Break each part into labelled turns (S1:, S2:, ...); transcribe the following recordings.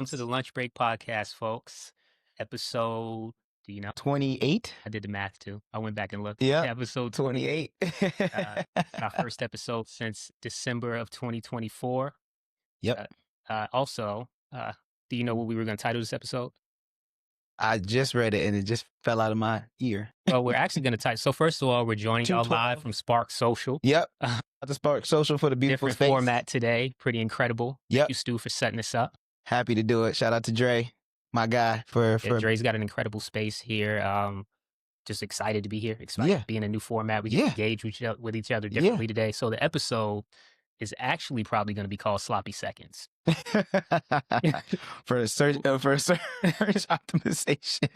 S1: Welcome to the Lunchbreak podcast, folks. Episode, do you know?
S2: 28?
S1: I did the math too. I went back and looked.
S2: Yeah,
S1: Episode
S2: 28.
S1: our first episode since December of 2024.
S2: Yep.
S1: Also, do you know what we were going to title this episode?
S2: I just read it and it just fell out of my ear.
S1: Well, we're actually going to title. So first of all, we're joining y'all live from Spark Social.
S2: Yep. The Spark Social for the beautiful
S1: Different
S2: space.
S1: format today. Pretty incredible.
S2: Yep.
S1: Thank you, Stu, for setting this up.
S2: Happy to do it. Shout out to Dre, my guy.
S1: Dre's got an incredible space here. Just excited to be here. Excited to be in a new format. We get engaged with each other differently today. So the episode is actually probably going to be called Sloppy Seconds.
S2: for search optimization.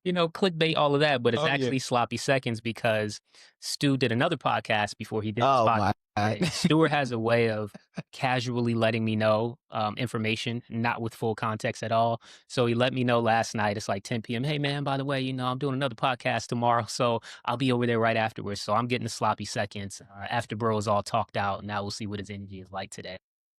S1: Clickbait, all of that, but it's actually Sloppy Seconds because Stu did another podcast before he did this podcast. Stuart has a way of casually letting me know information, not with full context at all. So he let me know last night. It's like 10 p.m. Hey, man, by the way, I'm doing another podcast tomorrow. So I'll be over there right afterwards. So I'm getting the Sloppy Seconds after bro is all talked out. Now we'll see what his energy is like today.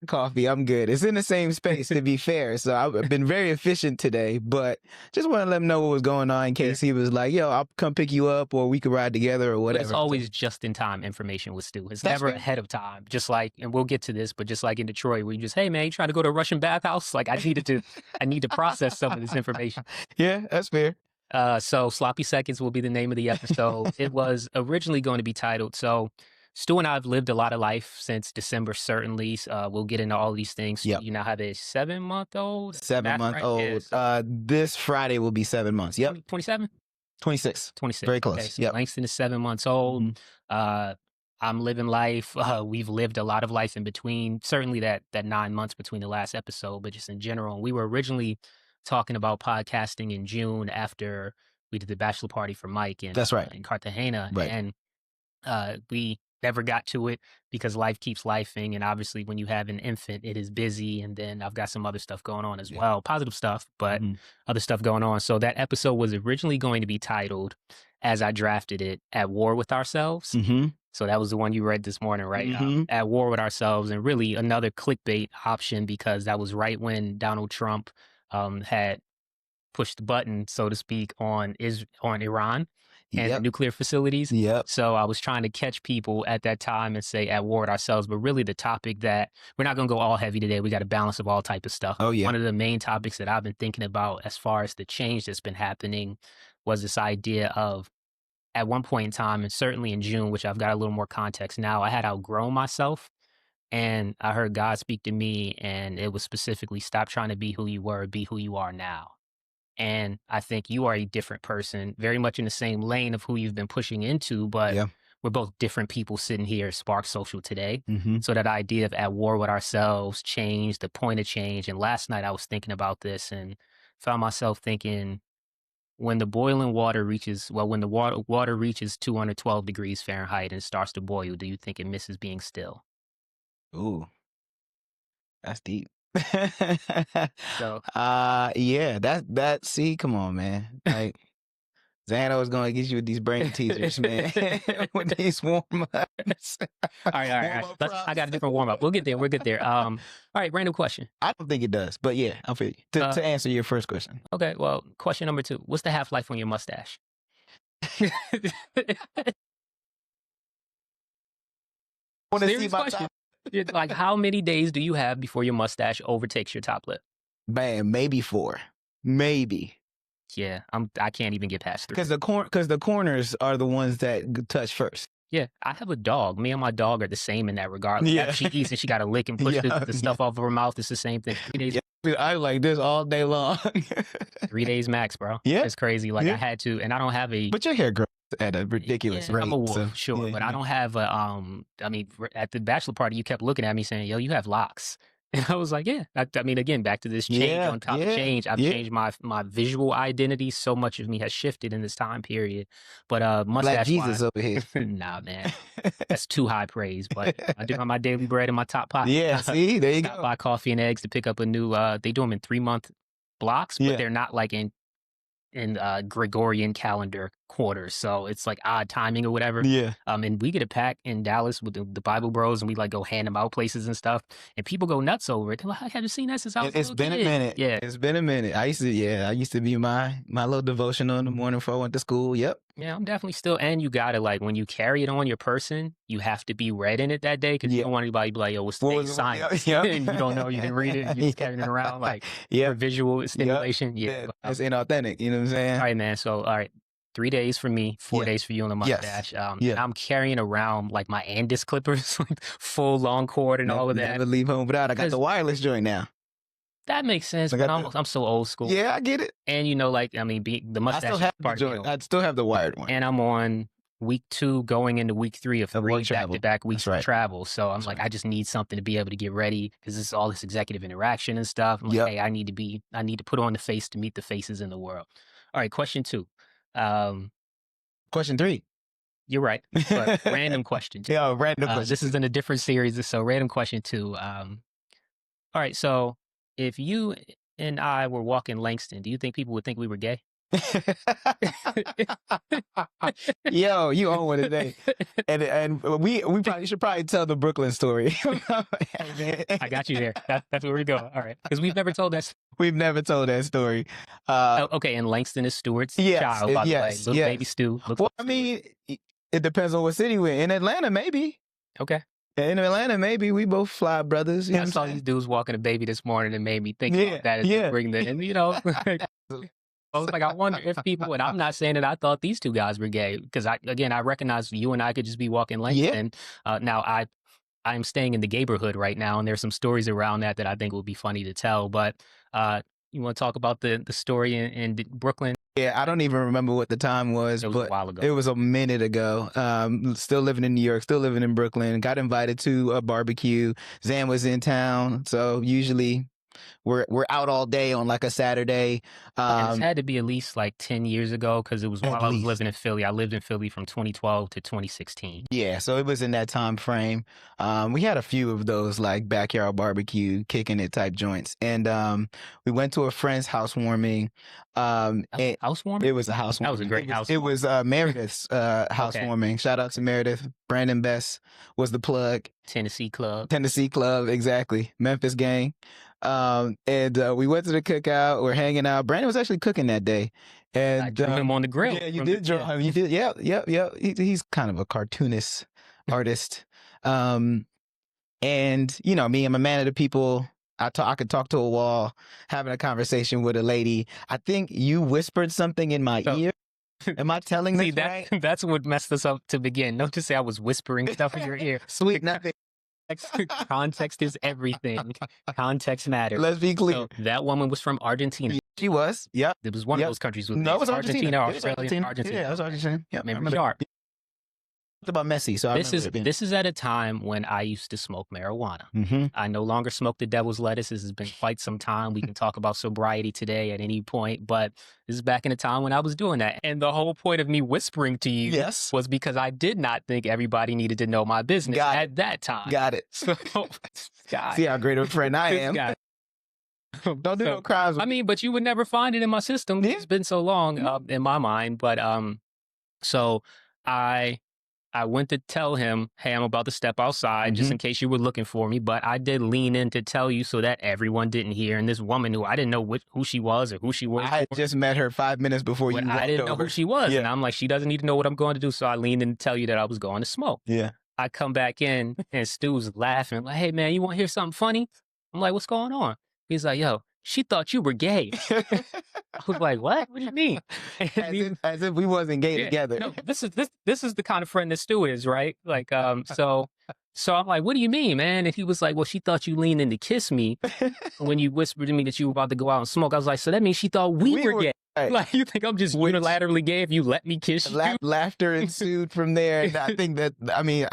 S2: Coffee, I'm good. It's in the same space, to be fair. So I've been very efficient today, but just want to let him know what was going on in case he was like, yo, I'll come pick you up or we could ride together or whatever.
S1: But it's always just in time information with Stu. It's never ahead of time. Just like, and we'll get to this, but just like in Detroit where you just, hey man, you trying to go to a Russian bathhouse? Like I need to process some of this information.
S2: Yeah, that's fair.
S1: So Sloppy Seconds will be the name of the episode. It was originally going to be titled, so Stu and I have lived a lot of life since December, certainly. We'll get into all these things.
S2: Yep.
S1: You now have a 7-month-old?
S2: 7-month-old. Yeah, this Friday will be 7 months. Yep.
S1: 27?
S2: 26.
S1: 26.
S2: Very close.
S1: Okay, so
S2: yep.
S1: Langston is 7 months old. Mm-hmm. I'm living life. We've lived a lot of life in between. Certainly that 9 months between the last episode, but just in general. And we were originally talking about podcasting in June after we did the bachelor party for Mike in Cartagena.
S2: Right.
S1: And we never got to it because life keeps lifing. And obviously when you have an infant, it is busy. And then I've got some other stuff going on as well. Positive stuff, but other stuff going on. So that episode was originally going to be titled, as I drafted it, At War with Ourselves.
S2: Mm-hmm.
S1: So that was the one you read this morning, right?
S2: Mm-hmm.
S1: At War with Ourselves. And really another clickbait option because that was right when Donald Trump had pushed the button, so to speak, on Iran and the nuclear facilities.
S2: Yep.
S1: So I was trying to catch people at that time and say at war with ourselves, but really the topic that we're not going to go all heavy today. We got a balance of all type of stuff.
S2: Oh yeah.
S1: One of the main topics that I've been thinking about as far as the change that's been happening was this idea of at one point in time, and certainly in June, which I've got a little more context now, I had outgrown myself. And I heard God speak to me, and it was specifically, stop trying to be who you were, be who you are now. And I think you are a different person, very much in the same lane of who you've been pushing into, but we're both different people sitting here at Spark Social today.
S2: Mm-hmm.
S1: So that idea of at war with ourselves, change, the point of change. And last night I was thinking about this and found myself thinking, when the boiling water reaches, when the water reaches 212 degrees Fahrenheit and starts to boil, do you think it misses being still?
S2: Ooh, that's deep.
S1: So
S2: yeah, see, come on, man. Like Xano is gonna get you with these brain teasers, man. With these warm-ups.
S1: All right. I got a different warm-up. We'll get there. All right, random question.
S2: I don't think it does, but yeah, I'll feel you. To answer your first question.
S1: Okay, well, question number 2. What's the half-life on your mustache?
S2: Want to see my
S1: question. Like, how many days do you have before your mustache overtakes your top lip?
S2: Man, maybe 4. Maybe.
S1: Yeah, I can't even get past 3.
S2: Because the corners are the ones that touch first.
S1: Yeah, I have a dog. Me and my dog are the same in that regard. Like, after she eats and she got to lick and push the stuff off of her mouth. It's the same thing. 3 days.
S2: I like this all day long.
S1: 3 days max, bro.
S2: Yeah,
S1: it's crazy. Like I had to, and I don't have a.
S2: But your hair grows at a ridiculous rate.
S1: I'm a wolf, sure, but I don't have a. I mean, at the bachelor party, you kept looking at me saying, "Yo, you have locks." And I was like, yeah. I mean, again, back to this change on top of change. I've changed my visual identity. So much of me has shifted in this time period. But mustache
S2: Black Jesus over here.
S1: Nah, man. That's too high praise. But I do have my daily bread in my top pocket.
S2: Yeah, see? There you go.
S1: Buy coffee and eggs to pick up a new, they do them in 3-month blocks, but they're not like in Gregorian calendar quarters, so it's like odd timing or whatever.
S2: Yeah.
S1: And we get a pack in Dallas with the Bible Bros, and we like go hand them out places and stuff, and people go nuts over it. They're like, I haven't seen that since I was a
S2: It's
S1: little
S2: been a
S1: kid.
S2: minute.
S1: Yeah.
S2: It's been a minute. I used to be my little devotional in the morning before I went to school. Yep.
S1: Yeah, I'm definitely still, and you gotta like when you carry it on your person, you have to be read in it that day because you
S2: Yeah.
S1: don't want anybody to be like, "Yo, what's
S2: What
S1: today's
S2: was it?
S1: science?"
S2: Yep.
S1: And you don't know, you didn't read it, and you're just carrying it around like for
S2: Yep.
S1: visual stimulation. Yeah,
S2: Yeah,
S1: but,
S2: that's inauthentic. You know what I'm saying?
S1: all right, man. So, all right, 3 days for me, 4 days for you on the
S2: Yes.
S1: mustache.
S2: Yeah.
S1: And I'm carrying around like my Andis clippers, like full long cord and all of that.
S2: Never leave home without. I got the wireless joint now.
S1: That makes sense,
S2: I
S1: but
S2: got
S1: I'm so old school.
S2: Yeah, I get it.
S1: And you know, like I mean, the
S2: I
S1: mustache
S2: still
S1: is
S2: have the
S1: part of
S2: joint.
S1: it.
S2: I still have the wired one.
S1: And I'm on week 2 going into week 3 of
S2: Of
S1: 3
S2: work travel.
S1: back-to-back weeks
S2: That's
S1: of
S2: right.
S1: travel. So I'm
S2: That's
S1: like,
S2: right.
S1: I just need something to be able to get ready because this is all this executive interaction and stuff. I'm like,
S2: Yep.
S1: hey, I need to put on the face to meet the faces in the world. All right, question 2.
S2: Question 3.
S1: You're right, but random question 2.
S2: Yeah, random question.
S1: This is in a different series, so random question 2. All right, so if you and I were walking Langston, do you think people would think we were gay?
S2: Yo, you own one today. And we probably should tell the Brooklyn story.
S1: I got you there. That's where we go. All right, because we've never told that.
S2: We've never told that story.
S1: Okay, and Langston is Stewart's child, by the way. Little baby Stu.
S2: Well, I mean, it depends on what city we're in. In Atlanta, maybe.
S1: Okay.
S2: In Atlanta, maybe we both fly brothers. You know
S1: I saw these dudes walking a baby this morning and made me think about that as
S2: yeah.
S1: bring the, and you know, I was like, I wonder if people, and I'm not saying that I thought these two guys were gay because I recognize you and I could just be walking Langston. Now I'm staying in the neighborhood right now, and there's some stories around that I think will be funny to tell. But you want to talk about the story in Brooklyn?
S2: Yeah, I don't even remember what the time was,
S1: but
S2: a
S1: while ago.
S2: It was a minute ago. Still living in New York, still living in Brooklyn. Got invited to a barbecue. Zan was in town, so usually we're out all day on like a Saturday.
S1: And it's had to be at least like 10 years ago because it was while I was living in Philly. I lived in Philly from 2012 to 2016.
S2: Yeah, so it was in that time frame. We had a few of those like backyard barbecue, kicking it type joints. And we went to a friend's housewarming.
S1: Housewarming?
S2: It was a housewarming.
S1: That was a great housewarming.
S2: It was Meredith's housewarming. Shout out to Meredith. Brandon Best was the plug.
S1: Tennessee Club,
S2: exactly. Memphis gang. And we went to the cookout. We're hanging out. Brandon was actually cooking that day. And
S1: I drew him on the grill.
S2: Yeah, you did draw him. You did. Yep. He's kind of a cartoonist artist. And you know me, I'm a man of the people. I could talk to a wall, having a conversation with a lady. I think you whispered something in my ear. Am I telling this right?
S1: That's what messed us up to begin. Don't just say I was whispering stuff in your ear.
S2: Sweet nothing.
S1: Context is everything. Context matters.
S2: Let's be clear.
S1: So that woman was from Argentina.
S2: She was. Yep.
S1: It was one of those countries.
S2: No, it was Argentina.
S1: Australia, Argentina.
S2: Yeah, it was Argentina. Yep.
S1: Remember sharp.
S2: About Messi. So
S1: this is at a time when I used to smoke marijuana.
S2: Mm-hmm.
S1: I no longer smoke the devil's lettuce. This has been quite some time. We can talk about sobriety today at any point, but this is back in a time when I was doing that. And the whole point of me whispering to you was because I did not think everybody needed to know my business at that time.
S2: Got it.
S1: So, God.
S2: See how great of a friend I am. Don't do no crimes.
S1: I mean, but you would never find it in my system. It's been so long in my mind. But so I went to tell him, hey, I'm about to step outside just in case you were looking for me. But I did lean in to tell you so that everyone didn't hear. And this woman who I didn't know who she was or who she was.
S2: I had just met her 5 minutes before you walked over.
S1: I didn't know who she was. And I'm like, she doesn't need to know what I'm going to do. So I leaned in to tell you that I was going to smoke.
S2: Yeah.
S1: I come back in and Stu's laughing. Like, hey, man, you want to hear something funny? I'm like, what's going on? He's like, yo, she thought you were gay. I was like, what? What do you mean?
S2: As if we wasn't gay together.
S1: No, this is the kind of friend that Stu is, right? Like, so I'm like, what do you mean, man? And he was like, well, she thought you leaned in to kiss me when you whispered to me that you were about to go out and smoke. I was like, so that means she thought we were gay. Right. Like, you think I'm just unilaterally gay if you let me kiss you?
S2: Laughter ensued from there. And I think that, I mean,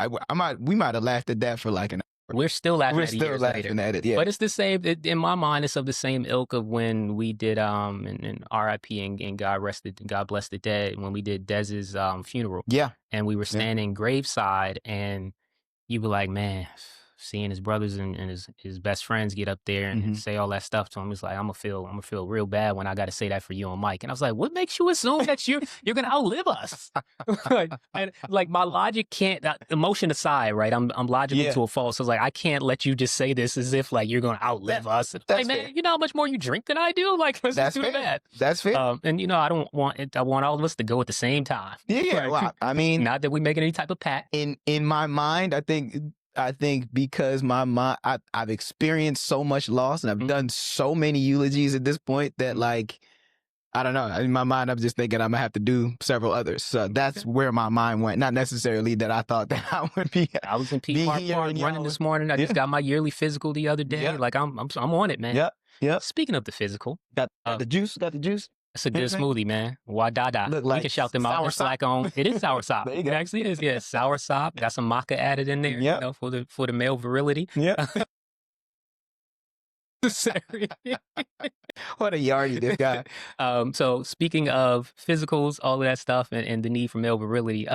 S2: we might have laughed at that for like an hour.
S1: We're still laughing at it years later.
S2: Yeah.
S1: But it's the same, in my mind, it's of the same ilk of when we did, and R.I.P. and God bless the dead, when we did Dez's funeral.
S2: Yeah.
S1: And we were standing graveside and you were like, man, seeing his brothers and his best friends get up there and say all that stuff to him. He's like, I'm gonna feel real bad when I got to say that for you on mic. And I was like, what makes you assume that you're gonna outlive us? like my logic can't. Emotion aside, right? I'm logical to a fault. So it's like I can't let you just say this as if like you're gonna outlive us. Like, man, you know how much more you drink than I do. Like, let's just do that.
S2: That's fair.
S1: And you know, I don't want it. I want all of us to go at the same time.
S2: Yeah.
S1: Right?
S2: Well, I mean,
S1: not that we make any type of pact.
S2: In my mind, I think because my mind, I've experienced so much loss and I've done so many eulogies at this point that like, I don't know. In my mind, I'm just thinking I'm gonna have to do several others. So that's where my mind went. Not necessarily that I thought that I would be.
S1: I was in Peak Park running this morning. I just got my yearly physical the other day. Like I'm on it, man.
S2: Yep.
S1: Speaking of the physical,
S2: got the juice. Got the juice.
S1: It's a good smoothie, man. Wadada.
S2: Look
S1: We
S2: like
S1: can shout them out. It's like it is sour sop.
S2: There you go.
S1: It actually is. Yeah, sour sop. Got some maca added in there. You know, for the male virility.
S2: Yeah. What a yardie, this guy.
S1: So speaking of physicals, all of that stuff, and the need for male virility.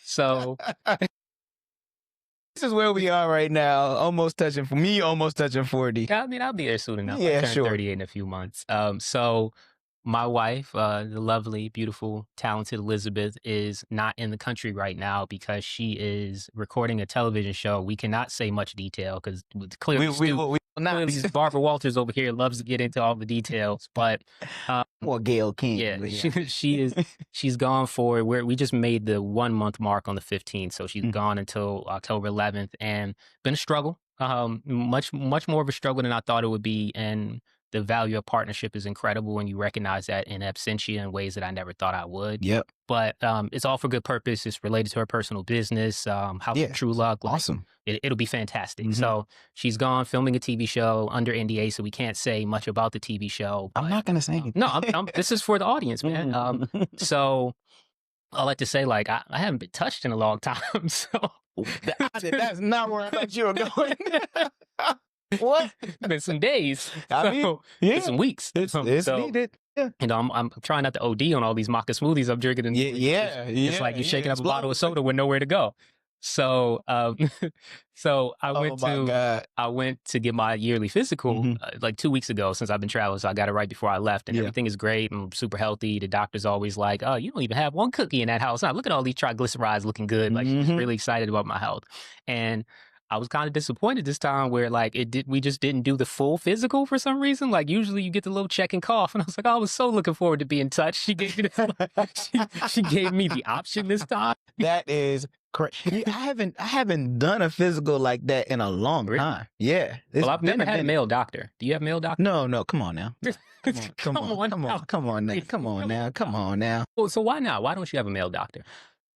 S1: So
S2: this is where we are right now. Almost touching 40.
S1: Yeah, I mean, I'll be there soon enough.
S2: Yeah,
S1: I turn
S2: sure.
S1: 38 in a few months. So my wife, the lovely, beautiful, talented Elizabeth, is not in the country right now because she is recording a television show. We cannot say much detail because clearly Barbara Walters over here loves to get into all the details. But
S2: well, Gail King.
S1: Yeah, she's gone for we just made the 1 month mark on the 15th, so she's gone until October 11th, and been a struggle. Much more of a struggle than I thought it would be, and the value of partnership is incredible when you recognize that in absentia in ways that I never thought I would.
S2: Yep.
S1: But it's all for good purpose. It's related to her personal business, House of True Luck. Like,
S2: awesome.
S1: It'll be fantastic. So she's gone filming a TV show under NDA, so we can't say much about the TV show.
S2: I'm not going to say anything.
S1: No, this is for the audience, man. So I like to say, like, I haven't been touched in a long time. So
S2: that's not where I thought you were going. What?
S1: It's been some days.
S2: I mean,
S1: It's some weeks.
S2: It's needed. Yeah.
S1: You know, I'm trying not to OD on all these maca smoothies I'm drinking. It's like you're shaking up a bottle of soda with nowhere to go. So, so I went to get my yearly physical like 2 weeks ago since I've been traveling. So I got it right before I left, and everything is great. I'm super healthy. The doctor's always like, "Oh, you don't even have one cookie in that house. Now look at all these triglycerides looking good." Like she's really excited about my health, and I was kind of disappointed this time where like we just didn't do the full physical for some reason. Like usually you get the little check and cough, and I was like, oh, I was so looking forward to being in touch. She gave me she gave me the option this time.
S2: That is crazy. I haven't done a physical like that in a long time. Yeah.
S1: Well, I've never had a male doctor. Do you have a male doctor?
S2: No, come on now. Come on now.
S1: Well, so why not? Why don't you have a male doctor?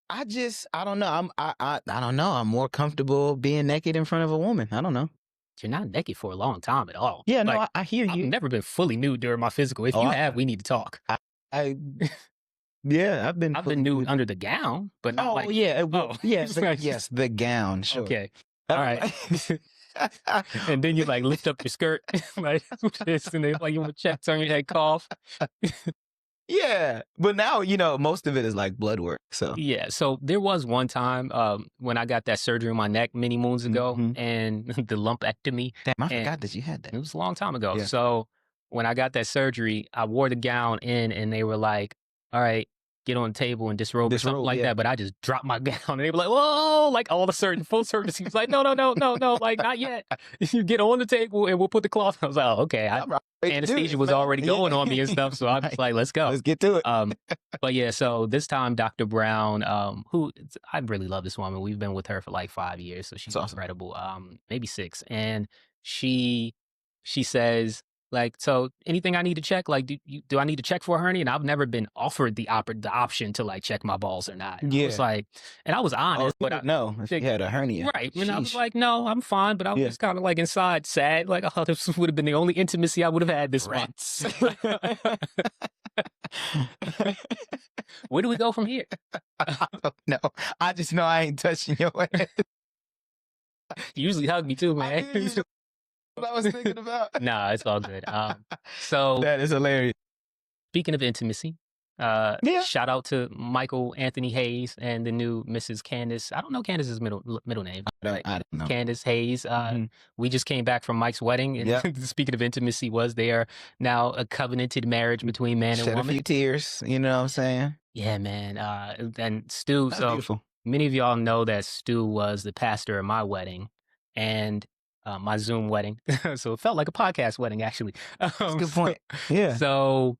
S2: I don't know. I don't know. I'm more comfortable being naked in front of a woman. I don't know.
S1: You're not naked for a long time at all.
S2: Yeah,
S1: like,
S2: no, I hear you.
S1: I've never been fully nude during my physical. If you have, we need to talk.
S2: Yeah, I've been
S1: nude under the gown, but not
S2: yes, the gown. Sure.
S1: Okay, all right. And then you like lift up your skirt like this, and then like you want to check, turn your head, cough.
S2: Yeah, but now, you know, most of it is like blood work. So
S1: yeah, so there was one time when I got that surgery on my neck many moons ago, and the lumpectomy.
S2: Damn, I forgot that you had that.
S1: It was a long time ago. Yeah. So when I got that surgery, I wore the gown in, and they were like, "All right, get on the table and disrobe," or something like that. But I just dropped my gown, and they were like, "Whoa!" Like all the certain full service. He was like, "No, like not yet. You get on the table, and we'll put the cloth." I was like, "Oh, okay." Anesthesia was already going on me and stuff, so I was like, let's go.
S2: Let's get to it.
S1: But yeah, so this time Dr. Brown, who I really love this woman. We've been with her for like 5 years, so she's incredible. Maybe 6. And she says, like, so anything I need to check, like, do I need to check for a hernia? And I've never been offered the option to like check my balls or not.
S2: Yeah.
S1: I was like, and I was honest, but I
S2: know if you had a hernia.
S1: Right. And I was like, no, I'm fine. But I was kind of like inside sad. Like, oh, this would have been the only intimacy I would have had this month. Where do we go from here?
S2: I don't know. I just know I ain't touching your head.
S1: You usually hug me too, man.
S2: What I was thinking about.
S1: Nah, it's all good. So
S2: that is hilarious.
S1: Speaking of intimacy,
S2: Yeah.
S1: Shout out to Michael Anthony Hayes and the new Mrs. Candace. I don't know Candace's middle name.
S2: I don't know.
S1: Candace Hayes. We just came back from Mike's wedding, and
S2: Yep.
S1: speaking of intimacy, was they are now a covenanted marriage between man and
S2: Shed a
S1: woman.
S2: few tears, you know what I'm saying?
S1: Yeah, man. And Stu,
S2: That's
S1: so
S2: beautiful.
S1: many of y'all know that Stu was the pastor at my wedding and my Zoom wedding. So it felt like a podcast wedding, actually.
S2: That's a good point. Yeah.
S1: So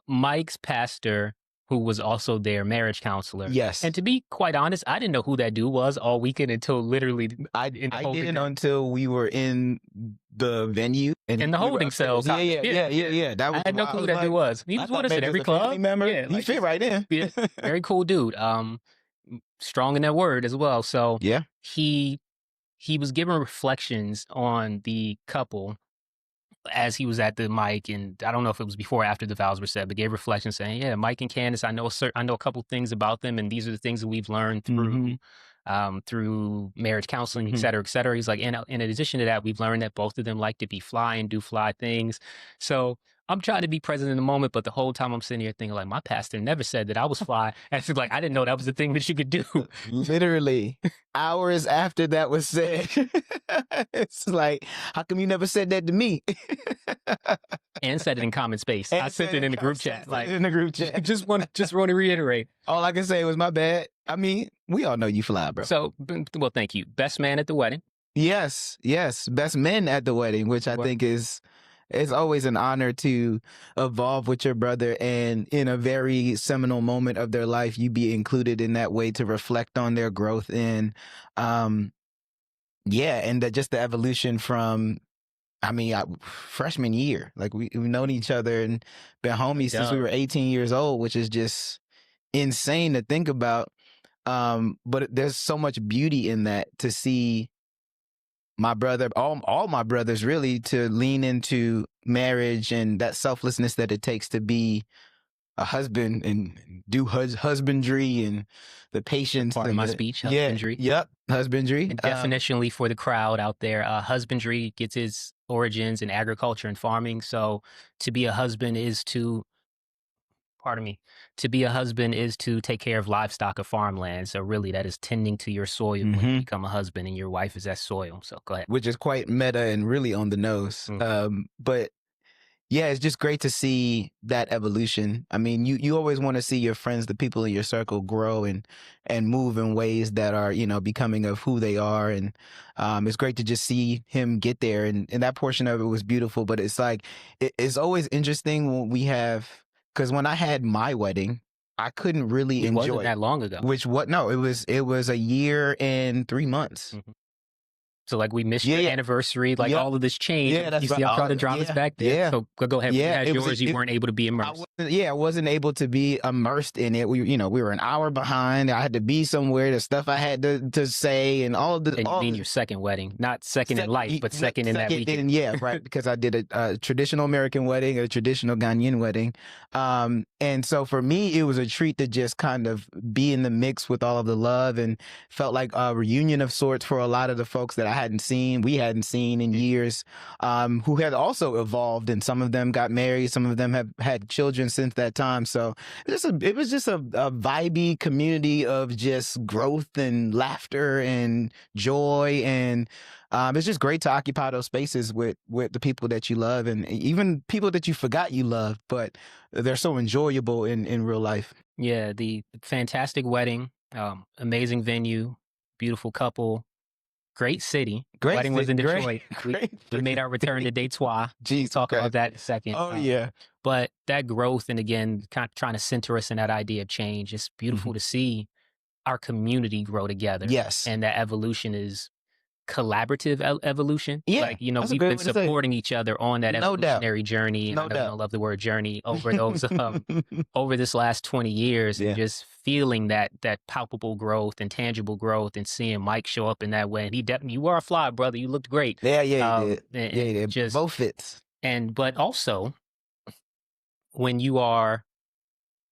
S1: Mike's pastor, who was also their marriage counselor.
S2: Yes.
S1: And to be quite honest, I didn't know who that dude was all weekend until literally
S2: I didn't until we were in the venue and
S1: in the holding cell.
S2: Yeah. That was
S1: I had no clue who that dude was. He was with us at every club.
S2: Member.
S1: Yeah,
S2: he fit right in.
S1: Yeah, very cool dude. Strong in that word as well. So
S2: yeah,
S1: he was giving reflections on the couple as he was at the mic, and I don't know if it was before or after the vows were said, but gave reflections saying, "Yeah, Mike and Candace, I know a couple things about them, and these are the things that we've learned through through marriage counseling, et cetera, et cetera." He's like, and in addition to that, we've learned that both of them like to be fly and do fly things. So I'm trying to be present in the moment, but the whole time I'm sitting here thinking, like, my pastor never said that I was fly. And it's like, I didn't know that was the thing that you could do.
S2: Literally, hours after that was said, it's like, how come you never said that to me?
S1: And said it in common space. I sent it in the group chat. Like
S2: in the group chat.
S1: just want to reiterate.
S2: All I can say was my bad. I mean, we all know you fly, bro.
S1: So, well, thank you. Best man at the wedding.
S2: Yes. Best men at the wedding, which I think is it's always an honor to evolve with your brother, and in a very seminal moment of their life, you be included in that way to reflect on their growth and and just the evolution from, I mean, freshman year. Like we've known each other and been homies since we were 18 years old, which is just insane to think about. But there's so much beauty in that, to see my brother, all my brothers really, to lean into marriage and that selflessness that it takes to be a husband and do husbandry and the patience.
S1: Part of my speech, husbandry.
S2: Husbandry.
S1: And definitionally for the crowd out there, husbandry gets its origins in agriculture and farming. So to be a husband is to take care of livestock or farmland. So really that is tending to your soil when you become a husband, and your wife is that soil. So go ahead.
S2: Which is quite meta and really on the nose. But yeah, it's just great to see that evolution. I mean, you always want to see your friends, the people in your circle, grow and move in ways that are, becoming of who they are. And it's great to just see him get there. And that portion of it was beautiful. But it's like, it's always interesting when we have, because when I had my wedding, I couldn't really enjoy.
S1: It wasn't that long ago.
S2: It was a year and 3 months.
S1: So like we missed your anniversary, like all of this change.
S2: Yeah, that's
S1: you see, I'm trying to drive us back there.
S2: Yeah.
S1: So go ahead.
S2: Yeah,
S1: as yours, you weren't able to be immersed.
S2: I wasn't able to be immersed in it. We were an hour behind. I had to be somewhere. The stuff I had to say and all of the.
S1: And you mean your second wedding, not second in life, but second in that weekend.
S2: Yeah, right. Because I did a traditional American wedding, a traditional Ghanaian wedding. And so for me, it was a treat to just kind of be in the mix with all of the love, and felt like a reunion of sorts for a lot of the folks that we hadn't seen in years, who had also evolved, and some of them got married, some of them have had children since that time. So it was just a vibey community of just growth and laughter and joy, and it's just great to occupy those spaces with the people that you love, and even people that you forgot you loved, but they're so enjoyable in real life.
S1: Yeah, the fantastic wedding, amazing venue, beautiful couple. Great city. Wedding was in Detroit. We made our return to Detroit. Talk about that in a second.
S2: Oh, yeah.
S1: But that growth, and again, kind of trying to center us in that idea of change. It's beautiful to see our community grow together.
S2: Yes.
S1: And that evolution is collaborative evolution.
S2: Yeah.
S1: Like, we've been supporting each other on that evolutionary journey. And I don't love the word journey over those over this last 20 years, and just feeling that palpable growth and tangible growth, and seeing Mike show up in that way. And you were a fly, brother. You looked great.
S2: Yeah, you did.
S1: You did.
S2: Just both fits.
S1: But also when you are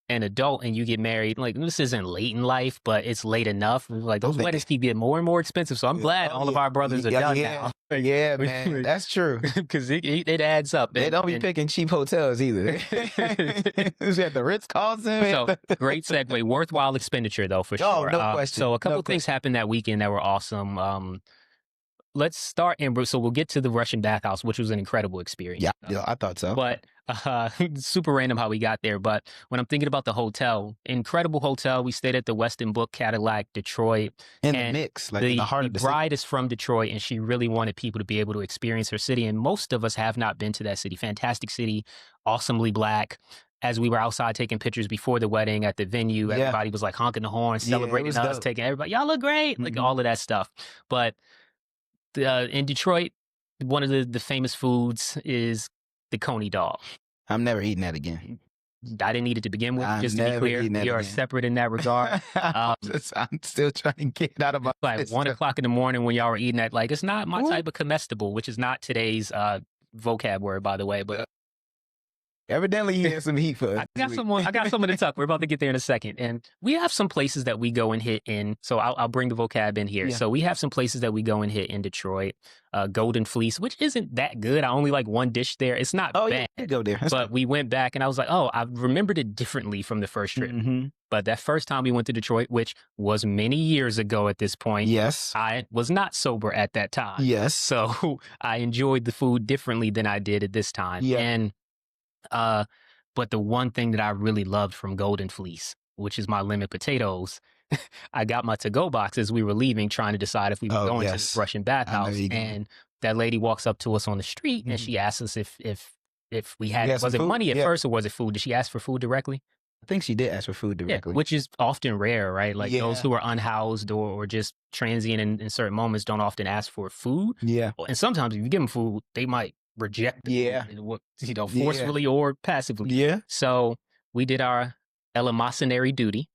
S1: an adult and you get married, like this isn't late in life, but it's late enough. Like those weddings keep getting more and more expensive. So I'm glad all of our brothers are done now.
S2: Yeah, man, that's true.
S1: Because it adds up.
S2: They don't be picking cheap hotels either. We had the Ritz-Carlton.
S1: So great segue, worthwhile expenditure though, for
S2: Oh,
S1: sure.
S2: no question.
S1: So a couple things happened that weekend that were awesome. Let's start, and so we'll get to the Russian bathhouse, which was an incredible experience.
S2: Yeah, I thought so.
S1: But super random how we got there. But when I'm thinking about the hotel, incredible hotel. We stayed at the Westin Book Cadillac, Detroit.
S2: In the mix, like in the heart of the
S1: bride is from Detroit, and she really wanted people to be able to experience her city. And most of us have not been to that city. Fantastic city, awesomely Black. As we were outside taking pictures before the wedding at the venue, everybody was like honking the horn, celebrating us, taking everybody, y'all look great, like all of that stuff. But in Detroit, one of the famous foods is the coney dog.
S2: I'm never eating that again.
S1: I didn't eat it to begin with. Just to be clear, we are separate in that regard.
S2: I'm still trying to get it out of my
S1: like 1 o'clock in the morning when y'all were eating that. Like, it's not my type of comestible, which is not today's vocab word, by the way. But
S2: evidently you had some heat for us.
S1: I got someone to tuck. We're about to get there in a second. And we have some places that we go and hit in. So I'll bring the vocab in here. So we have some places that we go and hit in Detroit. Golden Fleece, which isn't that good. I only like one dish there. It's not bad.
S2: Yeah, go there.
S1: But we went back and I was like, oh, I remembered it differently from the first trip. But that first time we went to Detroit, which was many years ago at this point.
S2: Yes.
S1: I was not sober at that time.
S2: Yes.
S1: So I enjoyed the food differently than I did at this time.
S2: Yeah.
S1: And but the one thing that I really loved from Golden Fleece, which is my lemon potatoes, I got my to-go box as we were leaving, trying to decide if we were going to this Russian bathhouse. And that lady walks up to us on the street and she asks us if we had, was it money at first or was it food? Did she ask for food directly?
S2: I think she did ask for food directly.
S1: Which is often rare, right? Like those who are unhoused or just transient in certain moments don't often ask for food.
S2: Yeah.
S1: And sometimes if you give them food, they might reject it, forcefully or passively.
S2: Yeah.
S1: So we did our eleemosynary duty.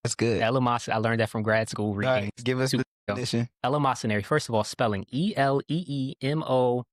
S2: That's good.
S1: I learned that from grad school reading.
S2: Right, give us the definition.
S1: Eleemosynary, first of all, spelling ELEEMOSYNARY.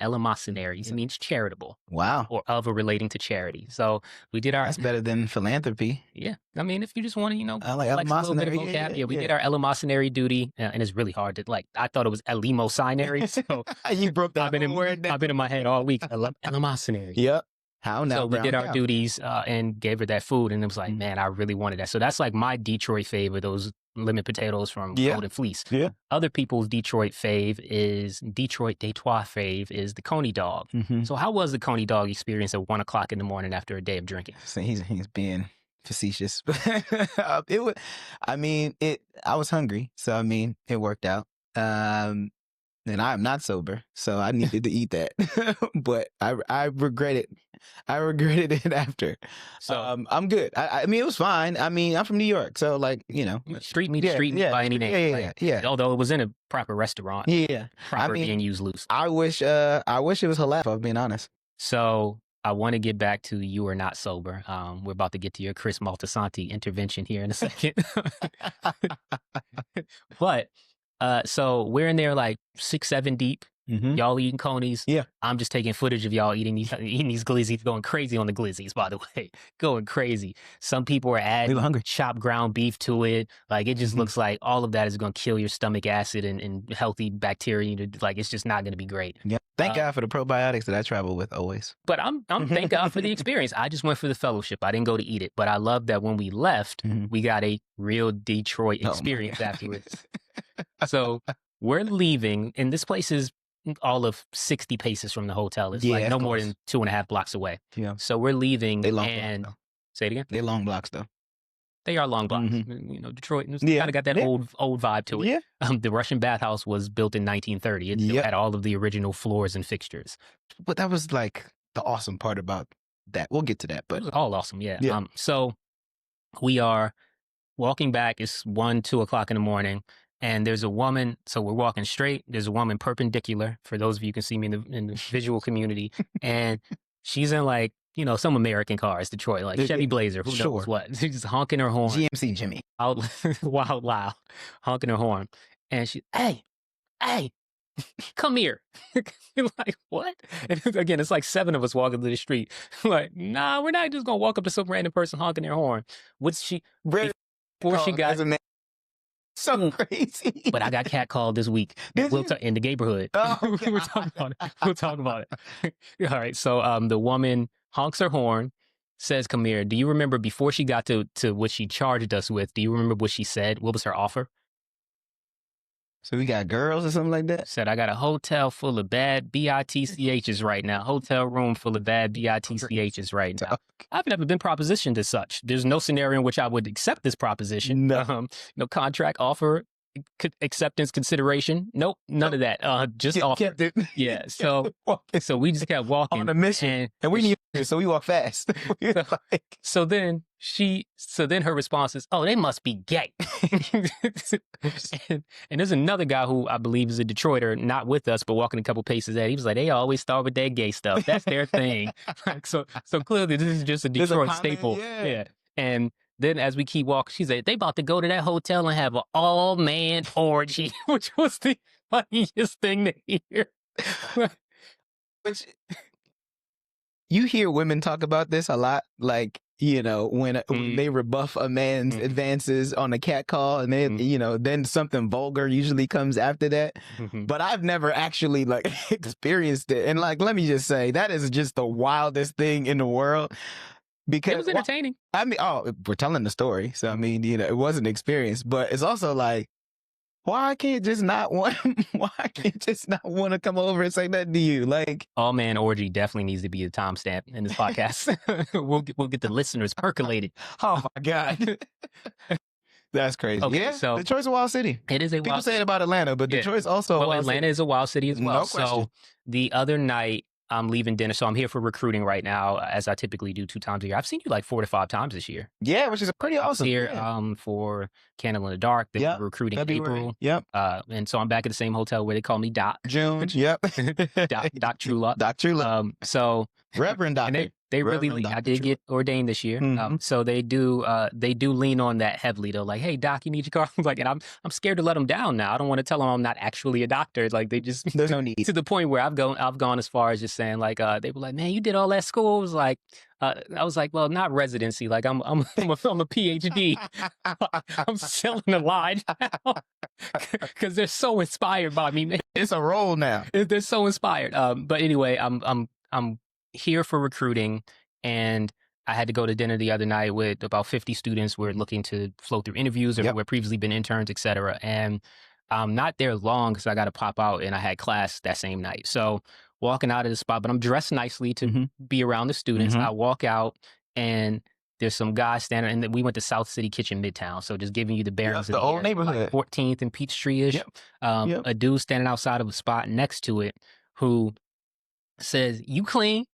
S1: Eleemosynary means charitable.
S2: Wow.
S1: Or of or relating to charity. So we did our...
S2: That's better than philanthropy.
S1: Yeah. I mean, if you just want to,
S2: I like eleemosynary.
S1: We did our eleemosynary duty. And it's really hard to, I thought it was elemosynary. So
S2: you broke that word down.
S1: I've been in my head all week. Eleemosynary.
S2: Yep. How now?
S1: So we did our duties and gave her that food. And it was like, man, I really wanted that. So that's like my Detroit fave, those lemon potatoes from Golden Fleece.
S2: Yeah.
S1: Other people's Detroit fave is, Detroit Detroit fave is the coney dog. So how was the coney dog experience at 1 o'clock in the morning after a day of drinking?
S2: So he's being facetious. I was hungry. So, I mean, it worked out. And I'm not sober, so I needed to eat that. But I regret it. I regretted it after. So I'm good. I mean, it was fine. I mean, I'm from New York, so
S1: street meat by any name.
S2: Yeah.
S1: Although it was in a proper restaurant.
S2: Yeah.
S1: Proper being used loose.
S2: I wish it was halal, if I'm being honest.
S1: So I want to get back to you are not sober. We're about to get to your Chris Maltasanti intervention here in a second. But so we're in there like 6, 7 deep. Y'all eating conies.
S2: Yeah.
S1: I'm just taking footage of y'all eating these glizzies, going crazy on the glizzies, by the way. Going crazy. Some people are adding chopped ground beef to it. Like, it just looks like all of that is going to kill your stomach acid and healthy bacteria. Like, it's just not going to be great.
S2: Yeah. Thank God for the probiotics that I travel with always.
S1: But I'm thank God for the experience. I just went for the fellowship. I didn't go to eat it. But I love that when we left, we got a real Detroit experience afterwards. So we're leaving, and this place is all of 60 paces from the hotel. It's like no more than 2.5 blocks away.
S2: Yeah.
S1: So we're leaving.
S2: They long blocks, though.
S1: Say it again?
S2: They're long blocks, though.
S1: They are long blocks. Detroit kind of got that old vibe to it.
S2: Yeah.
S1: The Russision bathhouse was built in 1930. It still had all of the original floors and fixtures.
S2: But that was like the awesome part about that. We'll get to that. But
S1: it was all awesome, yeah. So we are walking back. It's 1, 2 o'clock in the morning. And there's a woman, so we're walking straight. There's a woman perpendicular, for those of you who can see me in the visual community. And she's in some American cars, Detroit, like Chevy Blazer, who knows what. She's just honking her horn.
S2: GMC Jimmy.
S1: Wild loud, honking her horn. And she, hey, come here. You're like, what? And again, it's like 7 of us walking through the street. Like, nah, we're not just gonna walk up to some random person honking their horn. What's she before she got
S2: so crazy?
S1: But I got catcalled this week. In the neighborhood.
S2: Oh, okay.
S1: We'll talk about it. We'll talk about it. All right. So the woman honks her horn, says, come here. Do you remember before she got to what she charged us with? Do you remember what she said? What was her offer?
S2: So we got girls or something like that?
S1: Said, I got a hotel full of bad BITCHs right now. Hotel room full of bad BITCHs right now. I've never been propositioned as such. There's no scenario in which I would accept this proposition. No contract offer, acceptance, consideration. Nope, none of that. Just offer. Yeah. So we just kept walking
S2: on a mission, and we need so we walk fast.
S1: So then her response is, "Oh, they must be gay." and there's another guy who I believe is a Detroiter, not with us, but walking a couple paces ahead. He was like, "They always start with their gay stuff. That's their thing." So clearly, this is just a Detroit staple. Yeah. And then as we keep walking, she said, they about to go to that hotel and have an all-man orgy, which was the funniest thing to hear.
S2: Which, you hear women talk about this a lot, like, you know, when they rebuff a man's advances on a cat call, and then, you know, then something vulgar usually comes after that. But I've never actually, like, experienced it. And, like, let me just say, that is just the wildest thing in the world. Because
S1: it was entertaining.
S2: I mean, we're telling the story. So, I mean, you know, it was an experience, but it's also like, why can't just not want to come over and say nothing to you? Like,
S1: all man orgy definitely needs to be a timestamp in this podcast. we'll get the listeners percolated.
S2: Oh my God. That's crazy.
S1: Okay,
S2: yeah,
S1: so
S2: Detroit's a wild city.
S1: It is a
S2: People
S1: wild
S2: say it about Atlanta, but Detroit's also a wild
S1: Atlanta
S2: city.
S1: is a wild city as well.
S2: No question.
S1: So the other night, I'm leaving dinner. So I'm here for recruiting right now, as I typically do 2 times a year. I've seen you like 4 to 5 times this year.
S2: Yeah, which is pretty awesome.
S1: Here for Candle in the Dark. They're recruiting
S2: February.
S1: April.
S2: Yep.
S1: And so I'm back at the same hotel where they call me Doc.
S2: June. Yep.
S1: Doc Trulop.
S2: Doc Trulop.
S1: So
S2: Reverend Doc.
S1: And they really, I did get ordained this year. So they do lean on that heavily. They're like, hey, Doc, you need your car. Like, and I'm scared to let them down now. I don't want to tell them I'm not actually a doctor. Like, they just,
S2: there's no need.
S1: To the point where I've gone as far as just saying, like, they were like, man, you did all that school. I was like, well, not residency. Like, I'm a PhD. I'm selling a line now because they're so inspired by me, man.
S2: It's a role now.
S1: They're so inspired. But anyway, I'm here for recruiting, and I had to go to dinner the other night with about 50 students. We're looking to flow through interviews or who have previously been interns, et cetera. And I'm not there long because I got to pop out, and I had class that same night. So walking out of the spot, but I'm dressed nicely to be around the students. I walk out, and there's some guys standing, and we went to South City Kitchen Midtown. So just giving you the bearings of
S2: the old neighborhood.
S1: Like 14th and Peachtree-ish. A dude standing outside of a spot next to it who says, you clean?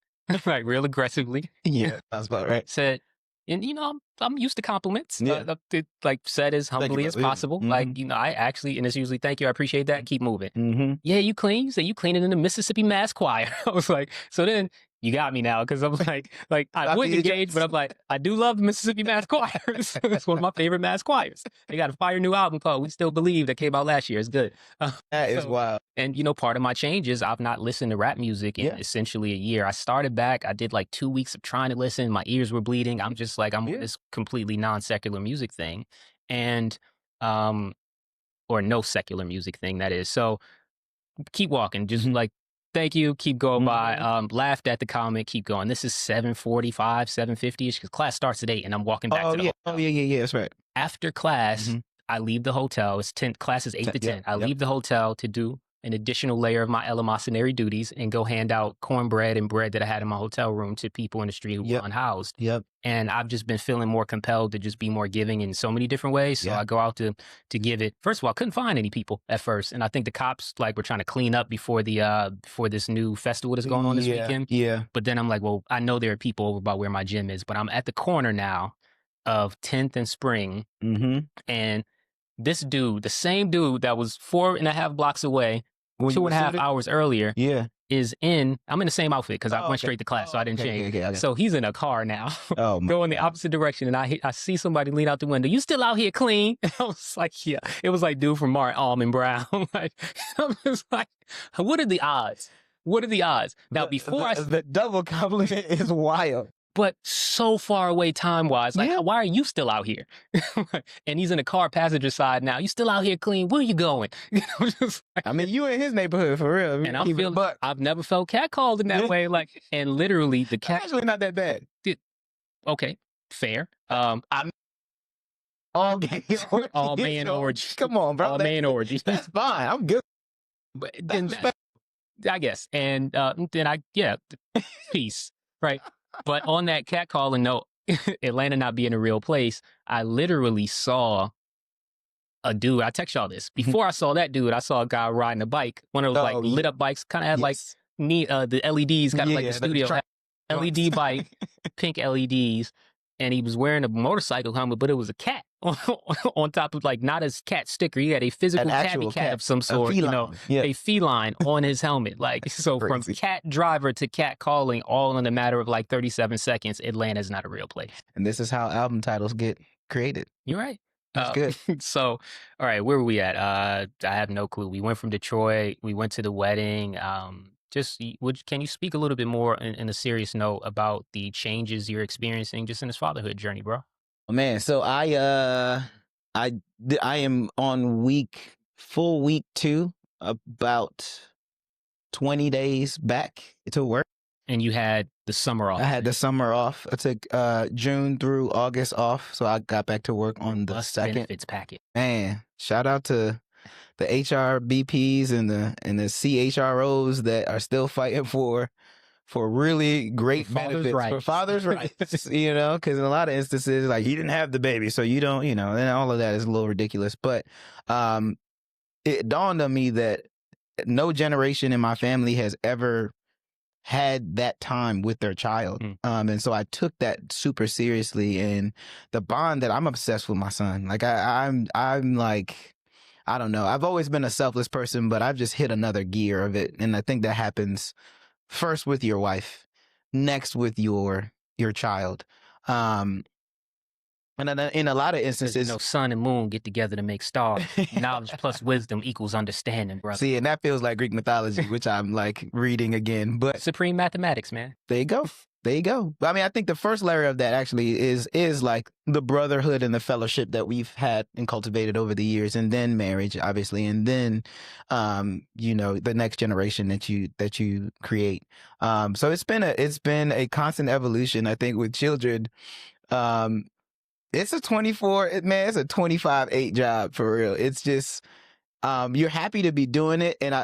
S1: Like, real aggressively.
S2: Yeah, that's about right.
S1: Said, and you know, I'm used to compliments. Like, said as humbly as possible. Like, you know, I actually, and it's usually, thank you, I appreciate that, keep moving. Yeah, you clean? You say you cleaning in the Mississippi Mass Choir. I was like, so then you got me now, because I'm like I wouldn't engage, but I'm like, I do love the Mississippi Mass Choirs. It's one of my favorite mass choirs. They got a fire new album called We Still Believe that came out last year. It's good.
S2: That is wild.
S1: And, you know, part of my change is I've not listened to rap music in essentially a year. I started back. I did like 2 weeks of trying to listen. My ears were bleeding. I'm just like, I'm on this completely non-secular music thing. And, or no secular music thing, that is. So keep walking. Just like, thank you. Keep going by. Laughed at the comment. Keep going. This is 7:45, 7:50ish, because class starts at 8, and I'm walking back to the hotel.
S2: Yeah. That's right.
S1: After class, I leave the hotel. It's 10. Class is 8 to 10. I leave the hotel to do an additional layer of my eleemosynary duties and go hand out cornbread and bread that I had in my hotel room to people in the street who were unhoused. And I've just been feeling more compelled to just be more giving in so many different ways. So I go out to give it. First of all, I couldn't find any people at first. And I think the cops were trying to clean up before before this new festival that's going on this weekend. But then I'm like, well, I know there are people over by where my gym is, but I'm at the corner now of 10th and Spring. And this dude, the same dude that was 4.5 blocks away, 2.5 hours earlier, is I'm in the same outfit because I went straight to class, so I didn't change.
S2: Okay.
S1: So he's in a car now,
S2: Oh,
S1: going the opposite direction, and I see somebody lean out the window. You still out here clean? And I was like, yeah. It was like dude from Martin Almond Brown. Like, I'm just like, what are the odds? What are the odds? Now,
S2: the double compliment is wild.
S1: But so far away time-wise, like, why are you still out here? And he's in the car passenger side now. You still out here clean? Where you going? Just like,
S2: I mean, you in his neighborhood for real. I mean,
S1: and I'm feeling, I've never felt catcalled in that way. Like, and literally the cat.
S2: Actually, not that bad.
S1: Okay, fair.
S2: I'm all gay orgy.
S1: All man orgy.
S2: Come on, bro.
S1: All man orgy.
S2: That's fine. I'm good.
S1: But then, I guess, and then peace, right? But on that catcalling note, Atlanta not being a real place, I literally saw a dude. I text y'all this. Before I saw that dude, I saw a guy riding a bike, one of those like lit up bikes, kind of had like the LEDs, kind of like the studio LED bike, pink LEDs, and he was wearing a motorcycle helmet, but it was a cat on top of, like, not a cat sticker. He had a physical tabby cat of some sort, a feline on his helmet. Like, so from cat driver to cat calling, all in a matter of like 37 seconds, Atlanta's not a real place.
S2: And this is how album titles get created.
S1: You're right.
S2: That's good.
S1: So, all right, where were we at? I have no clue. We went from Detroit. We went to the wedding. Can you speak a little bit more in a serious note about the changes you're experiencing just in this fatherhood journey, bro?
S2: Oh, man, so I am on full week 2, about 20 days back to work.
S1: And you had the summer off.
S2: I had the summer off. I took June through August off, so I got back to work on the 2nd.
S1: Benefits packet.
S2: Man, shout out to the HRBPs and the CHROs that are still fighting for really great benefits for fathers' rights, because in a lot of instances, like, you didn't have the baby, so you don't, and all of that is a little ridiculous. But it dawned on me that no generation in my family has ever had that time with their child. And so I took that super seriously, and the bond that I'm obsessed with my son. Like, I'm like, I don't know. I've always been a selfless person, but I've just hit another gear of it. And I think that happens first with your wife, next with your child. And in a lot of instances,
S1: sun and moon get together to make stars. Knowledge plus wisdom equals understanding, brother.
S2: See, and that feels like Greek mythology, which I'm like reading again. But
S1: supreme mathematics, man.
S2: There you go. There you go. I mean, I think the first layer of that actually is like the brotherhood and the fellowship that we've had and cultivated over the years, and then marriage, obviously, and then, the next generation that you create. So it's been a constant evolution. I think with children, it's a 25/8 job for real. It's just, you're happy to be doing it. And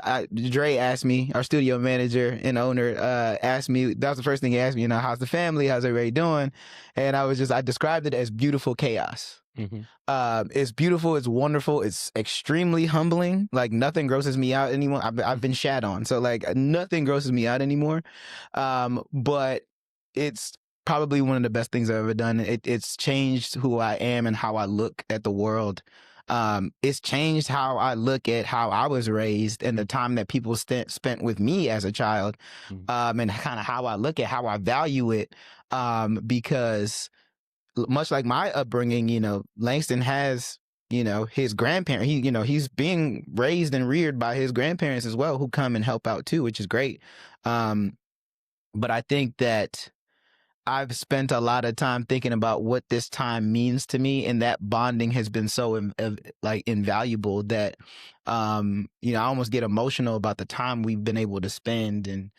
S2: Dre asked me, our studio manager and owner, asked me, that was the first thing he asked me, how's the family? How's everybody doing? And I described it as beautiful chaos. It's beautiful. It's wonderful. It's extremely humbling. Like, nothing grosses me out anymore. I've been shat on. So, like, nothing grosses me out anymore. But it's probably one of the best things I've ever done. It's changed who I am and how I look at the world. It's changed how I look at how I was raised and the time that people spent with me as a child, and kind of how I look at how I value it. Because much like my upbringing, Langston has, his grandparent, he's being raised and reared by his grandparents as well, who come and help out too, which is great. But I think that I've spent a lot of time thinking about what this time means to me, and that bonding has been so invaluable that I almost get emotional about the time we've been able to spend, and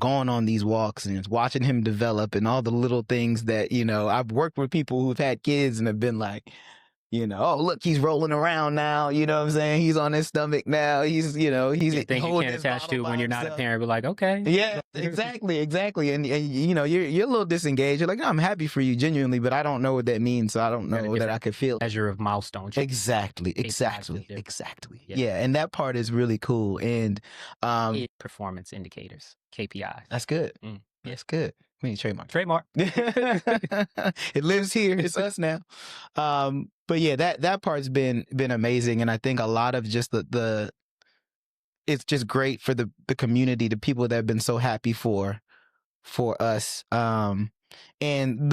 S2: going on these walks and watching him develop, and all the little things that I've worked with people who've had kids and have been like, oh, look, he's rolling around now. You know what I'm saying? He's on his stomach now. He's
S1: things you can't attach to when you're not a parent. But like, okay.
S2: Yeah, exactly. And you're a little disengaged. You're like, I'm happy for you genuinely, but I don't know what that means. So I don't know that I could feel
S1: measure of milestones.
S2: Exactly. Yeah. And that part is really cool. And
S1: performance indicators, KPIs.
S2: That's good. That's good. We need
S1: trademark.
S2: It lives here. It's us now. But yeah, that part's been amazing. And I think a lot of just the it's just great for the community, the people that have been so happy for us. And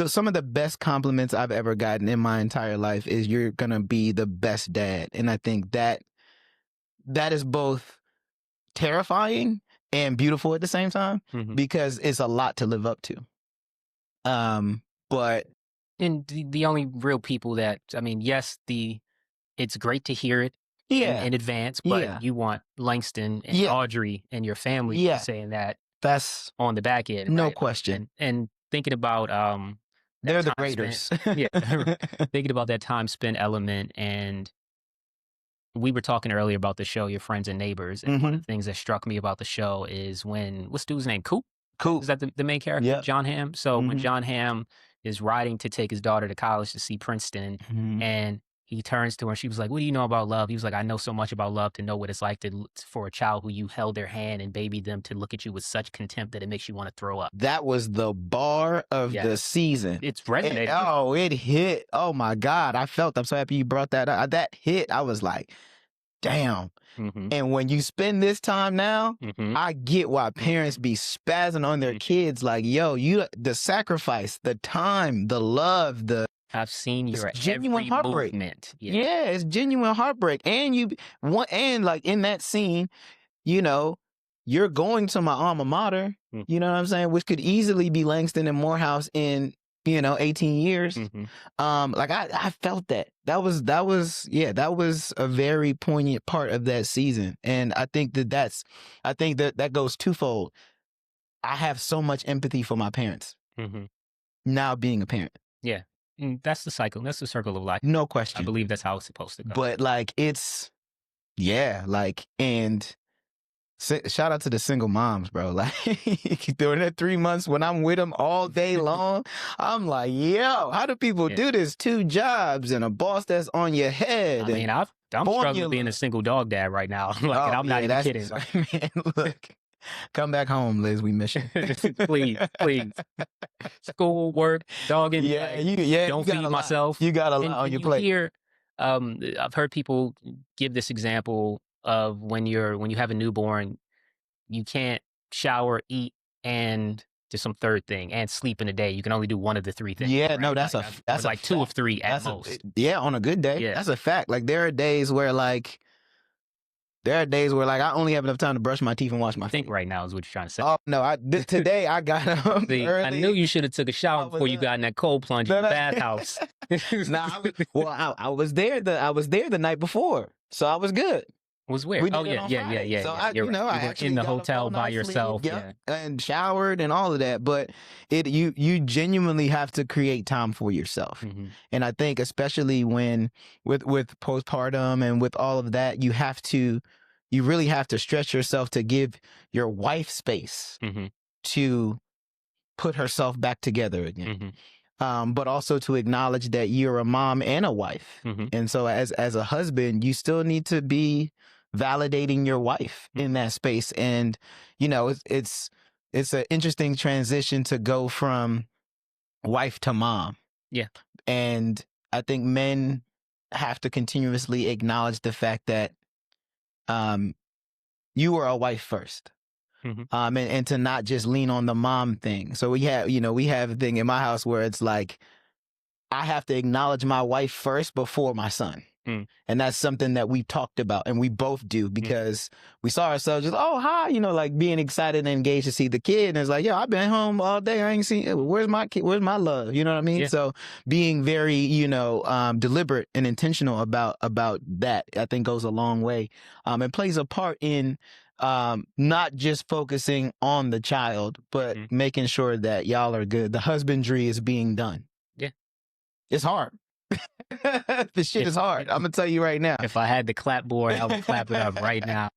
S2: some of the best compliments I've ever gotten in my entire life is you're gonna be the best dad. And I think that is both terrifying and beautiful at the same time, because it's a lot to live up to. But
S1: And the only real people that, I mean, yes, it's great to hear it in advance, but you want Langston and Audrey and your family saying that
S2: that's
S1: on the back end,
S2: no
S1: right?
S2: question.
S1: And thinking about
S2: they're the Raiders.
S1: Thinking about that time spent element. And we were talking earlier about the show, Your Friends and Neighbors. And one of the things that struck me about the show is what's dude's name? Coop? Is that the main character?
S2: Yep.
S1: John Hamm? So when John Hamm is riding to take his daughter to college to see Princeton, and he turns to her and she was like, "What do you know about love?" He was like, "I know so much about love to know what it's like for a child who you held their hand and babied them to look at you with such contempt that it makes you want to throw up."
S2: That was the bar of the season.
S1: It's resonating.
S2: It hit. Oh my God. I'm so happy you brought that up. That hit. I was like, damn. And when you spend this time now, I get why parents be spazzing on their kids. Like, yo, the sacrifice, the time, the love,
S1: I've seen your
S2: genuine heartbreak.
S1: Movement.
S2: Yeah, it's genuine heartbreak. And like in that scene, you're going to my alma mater, you know what I'm saying? Which could easily be Langston and Morehouse in, 18 years. Like I felt that. That was a very poignant part of that season. And I think that goes twofold. I have so much empathy for my parents now being a parent.
S1: Yeah. That's the cycle. That's the circle of life.
S2: No question.
S1: I believe that's how it's supposed to go.
S2: But like, and shout out to the single moms, bro. Like during that 3 months when I'm with them all day long, I'm like, yo, how do people do this? 2 jobs and a boss that's on your head.
S1: I mean, I'm struggling being a single dog dad right now. And I'm not even kidding.
S2: Man, look, come back home, Liz. We miss you.
S1: Please. School, work, dogging. Don't feed myself.
S2: You got a lot on your plate.
S1: I've heard people give this example of when you have a newborn, you can't shower, eat, and do some third thing and sleep in a day. You can only do one of the 3 things.
S2: Yeah,
S1: right?
S2: no, that's
S1: like 2 of 3 at most.
S2: On a good day. Yeah. That's a fact. Like there are days where I only have enough time to brush my teeth and wash my
S1: I
S2: face.
S1: think right now is what you're trying to say.
S2: Oh no, today I got up early.
S1: I knew you should have took a shower before you got in that cold plunge in the bathhouse.
S2: I was there the night before, so I was good.
S1: Was weird. Oh yeah.
S2: So
S1: I
S2: you
S1: were in the hotel by yourself,
S2: and showered and all of that. But you genuinely have to create time for yourself. And I think especially when with postpartum and with all of that, you really have to stretch yourself to give your wife space to put herself back together again. But also to acknowledge that you're a mom and a wife. And so as a husband, you still need to be validating your wife in that space. And, it's an interesting transition to go from wife to mom. Yeah. And I think men have to continuously acknowledge the fact that you are a wife first. And to not just lean on the mom thing. So we have a thing in my house where it's like, I have to acknowledge my wife first before my son. And that's something that we talked about and we both do because we saw ourselves just, oh, hi, like being excited and engaged to see the kid. And it's like, yo, I've been home all day. I ain't seen, where's my kid? Where's my love? You know what I mean? Yeah. So being very, deliberate and intentional about that, I think goes a long way and plays a part in not just focusing on the child, but making sure that y'all are good. The husbandry is being done. Yeah. It's hard. The shit is hard. I'm gonna tell you right now.
S1: If I had the clapboard, I would clap it up right now.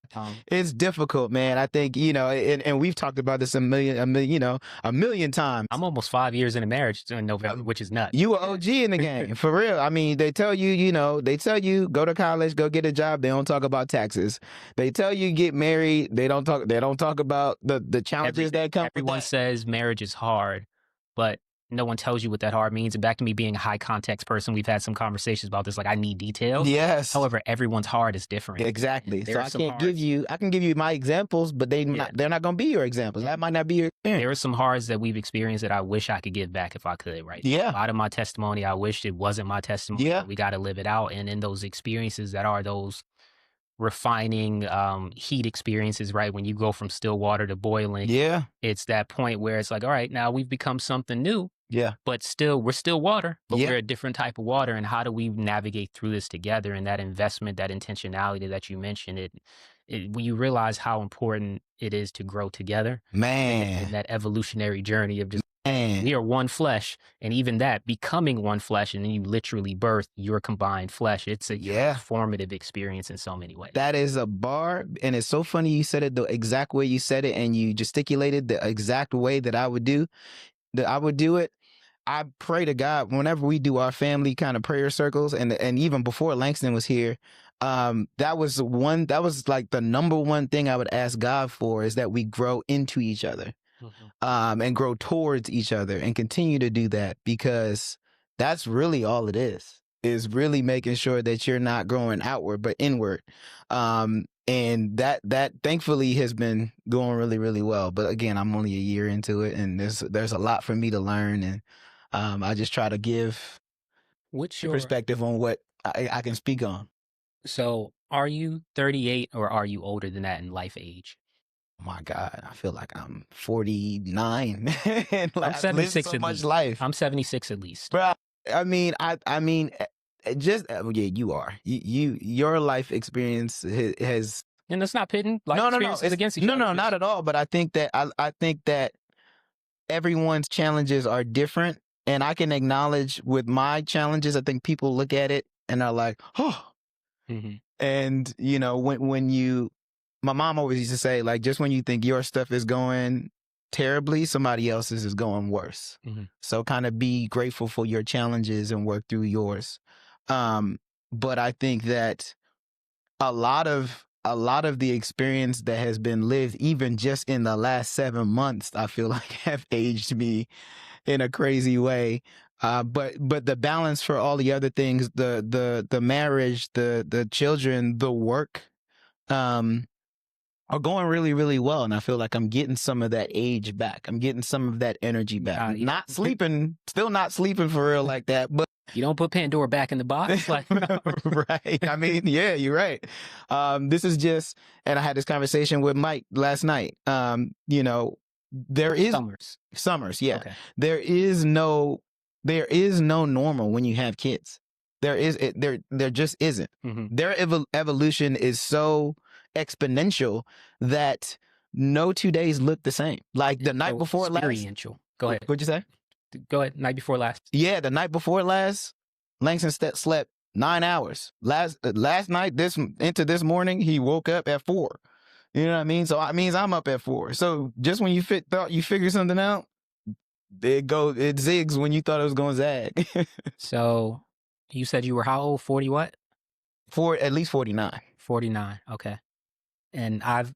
S2: It's difficult, man. I think and we've talked about this a million times.
S1: I'm almost 5 years in a marriage in November, which is nuts.
S2: You were OG in the game, for real. I mean, they tell you, go to college, go get a job. They don't talk about taxes. They tell you get married. They don't talk about the challenges that come.
S1: Everyone says marriage is hard, but no one tells you what that hard means. And back to me being a high context person, we've had some conversations about this. Like, I need details.
S2: Yes.
S1: However, everyone's hard is different.
S2: Exactly. So
S1: There are
S2: I
S1: some
S2: can't give
S1: hards.
S2: you, I can give you my examples, but they're not going to be your examples. That might not be your experience.
S1: There are some hards that we've experienced that I wish I could give back if I could, right?
S2: Yeah.
S1: A lot of my testimony, I wished it wasn't my testimony.
S2: Yeah.
S1: But we got to live it out. And in those experiences that are those refining heat experiences, right? When you go from still water to boiling,
S2: Yeah.
S1: it's that point where it's like, all right, now we've become something new.
S2: Yeah.
S1: But still, we're still water, but
S2: Yeah.
S1: we're a different type of water. And how do we navigate through this together? And that investment, that intentionality that you mentioned, when you realize how important it is to grow together,
S2: Man.
S1: and that evolutionary journey of just,
S2: Man.
S1: we are one flesh, and even that becoming one flesh, and then you literally birth your combined flesh. It's a formative experience in so many ways.
S2: That is a bar, and it's so funny you said it the exact way you said it, and you gesticulated the exact way that I would do it. I pray to God whenever we do our family kind of prayer circles, and even before Langston was here, that was like the number one thing I would ask God for, is that we grow into each other, and grow towards each other, and continue to do that, because that's really all it is really making sure that you're not growing outward but inward. And that thankfully has been going really, really well. But again, I'm only a year into it, and there's a lot for me to learn, and I just try to give
S1: What's your
S2: perspective on what I can speak on.
S1: So, are you 38 or are you older than that in life age?
S2: Oh my God, I feel like I'm 49. And like,
S1: I'm 76
S2: so
S1: at
S2: much
S1: least.
S2: life.
S1: I'm 76 at least.
S2: Bro, I mean, just yeah, you are. Your life experience has.
S1: And that's not pitting life experiences against each other.
S2: No, not at all. But I think that I think that everyone's challenges are different, and I can acknowledge with my challenges. I think people look at it and are like, oh. And you know, when my mom always used to say, like, just when you think your stuff is going terribly, somebody else's is going worse. So kind of be grateful for your challenges and work through yours. But I think that a lot of the experience that has been lived, even just in the last 7 months, I feel like have aged me in a crazy way. But the balance for all the other things, the marriage, the children, the work, are going really, really well. And I feel like I'm getting some of that age back. I'm getting some of that energy back. Not sleeping, still not sleeping for real like that, but
S1: you don't put Pandora back in the box. Like,
S2: right. I mean, yeah, you're right. This is just, and I had this conversation with Mike last night. You know, there is summers. Yeah. Okay. There is no normal when you have kids. There just isn't. Their evolution is so exponential that no 2 days look the same. Like the night before last.
S1: Go ahead.
S2: What'd you say?
S1: Go ahead. Night before last.
S2: Yeah, the night before last, Langston slept 9 hours. Last night, into this morning, he woke up at 4. You know what I mean? So it means I'm up at 4. So just when you thought you figured something out, it zigs when you thought it was going to zag.
S1: So you said you were how old? 40 what?
S2: At least 49.
S1: 49. Okay. And I